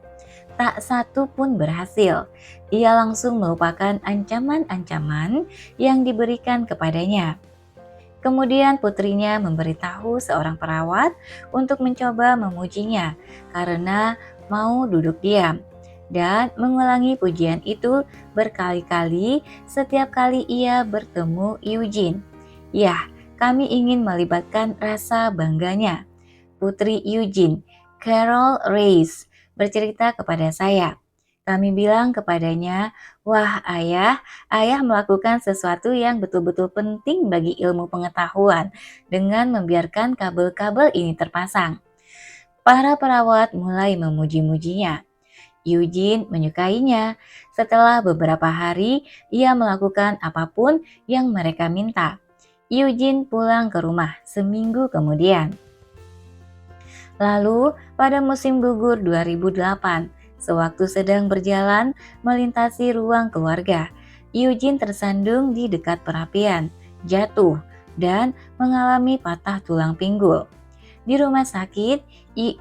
Tak satu pun berhasil. Ia langsung melupakan ancaman-ancaman yang diberikan kepadanya. Kemudian putrinya memberitahu seorang perawat untuk mencoba memujinya karena mau duduk diam dan mengulangi pujian itu berkali-kali setiap kali ia bertemu Eugene. Ya, kami ingin melibatkan rasa bangganya. Putri Eugene, Carol Reyes, bercerita kepada saya. Kami bilang kepadanya, "Wah ayah, ayah melakukan sesuatu yang betul-betul penting bagi ilmu pengetahuan dengan membiarkan kabel-kabel ini terpasang." Para perawat mulai memuji-mujinya. Eugene menyukainya. Setelah beberapa hari, ia melakukan apapun yang mereka minta. Eugene pulang ke rumah seminggu kemudian. Lalu, pada musim gugur 2008, sewaktu sedang berjalan melintasi ruang keluarga, Eugene tersandung di dekat perapian, jatuh, dan mengalami patah tulang pinggul. Di rumah sakit,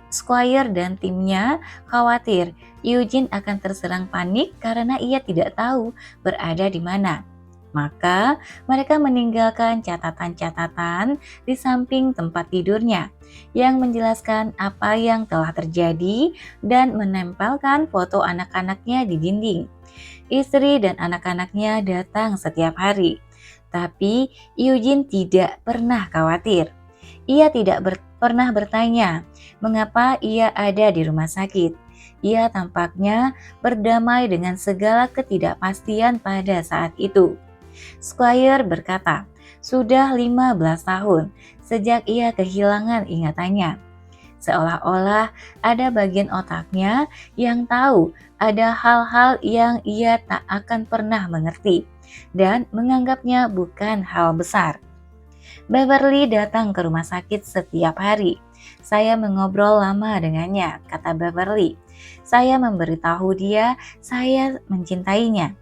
Squire dan timnya khawatir Eugene akan terserang panik karena ia tidak tahu berada di mana. Maka mereka meninggalkan catatan-catatan di samping tempat tidurnya yang menjelaskan apa yang telah terjadi dan menempelkan foto anak-anaknya di dinding. Istri dan anak-anaknya datang setiap hari, tapi Eugene tidak pernah khawatir. Ia tidak pernah bertanya mengapa ia ada di rumah sakit. Ia tampaknya berdamai dengan segala ketidakpastian pada saat itu. Squire berkata, sudah 15 tahun sejak ia kehilangan ingatannya. Seolah-olah ada bagian otaknya yang tahu ada hal-hal yang ia tak akan pernah mengerti dan menganggapnya bukan hal besar. Beverly datang ke rumah sakit setiap hari. Saya mengobrol lama dengannya, kata Beverly. Saya memberitahu dia saya mencintainya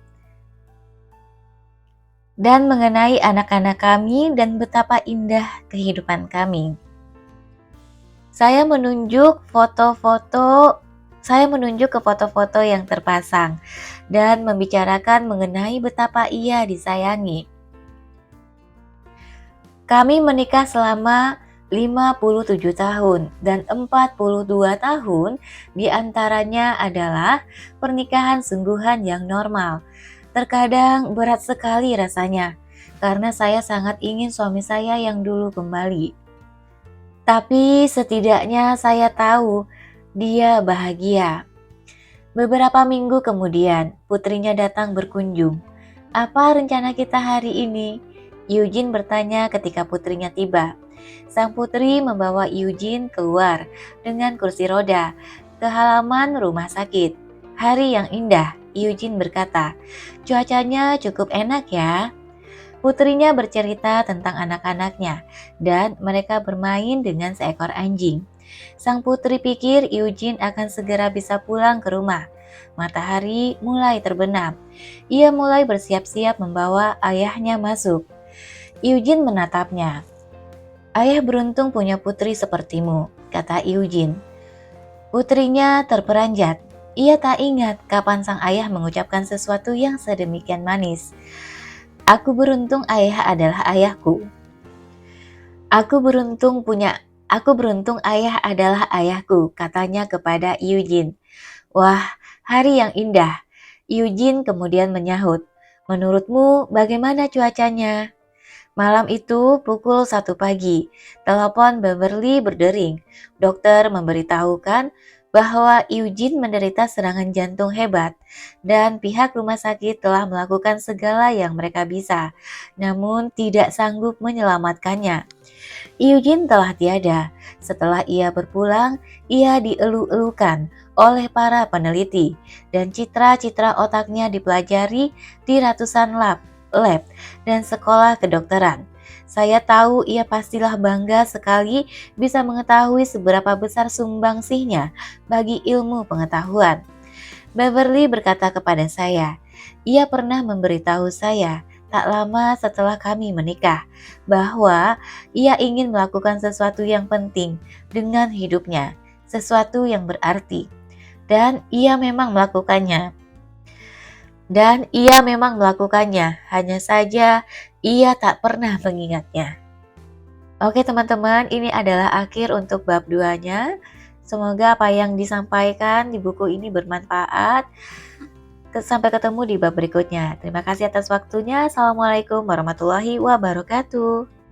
dan mengenai anak-anak kami dan betapa indah kehidupan kami. Saya menunjuk ke foto-foto yang terpasang dan membicarakan mengenai betapa ia disayangi. Kami menikah selama 57 tahun dan 42 tahun diantaranya adalah pernikahan sungguhan yang normal. Terkadang berat sekali rasanya, karena saya sangat ingin suami saya yang dulu kembali. Tapi setidaknya saya tahu dia bahagia. Beberapa minggu kemudian, putrinya datang berkunjung. Apa rencana kita hari ini? Eugene bertanya ketika putrinya tiba. Sang putri membawa Eugene keluar dengan kursi roda ke halaman rumah sakit. Hari yang indah, Eugene berkata. Cuacanya cukup enak ya. Putrinya bercerita tentang anak-anaknya dan mereka bermain dengan seekor anjing. Sang putri pikir Eugene akan segera bisa pulang ke rumah. Matahari mulai terbenam. Ia mulai bersiap-siap membawa ayahnya masuk. Eugene menatapnya. Ayah beruntung punya putri sepertimu, kata Eugene. Putrinya terperanjat. Ia tak ingat kapan sang ayah mengucapkan sesuatu yang sedemikian manis. Aku beruntung ayah adalah ayahku. Aku beruntung ayah adalah ayahku, katanya kepada Eugene. Wah, hari yang indah. Eugene kemudian menyahut. Menurutmu bagaimana cuacanya? Malam itu pukul 1 pagi, telepon Beverly berdering. Dokter memberitahukan bahwa Eugene menderita serangan jantung hebat dan pihak rumah sakit telah melakukan segala yang mereka bisa, namun tidak sanggup menyelamatkannya. Eugene telah tiada. Setelah ia berpulang, ia dielu-elukan oleh para peneliti dan citra-citra otaknya dipelajari di ratusan lab dan sekolah kedokteran. Saya tahu ia pastilah bangga sekali bisa mengetahui seberapa besar sumbangsihnya bagi ilmu pengetahuan. Beverly berkata kepada saya, ia pernah memberitahu saya tak lama setelah kami menikah bahwa ia ingin melakukan sesuatu yang penting dengan hidupnya, sesuatu yang berarti. Dan ia memang melakukannya. Hanya saja ia tak pernah mengingatnya. Oke teman-teman, ini adalah akhir untuk bab 2-nya. Semoga apa yang disampaikan di buku ini bermanfaat. Sampai ketemu di bab berikutnya. Terima kasih atas waktunya. Assalamualaikum warahmatullahi wabarakatuh.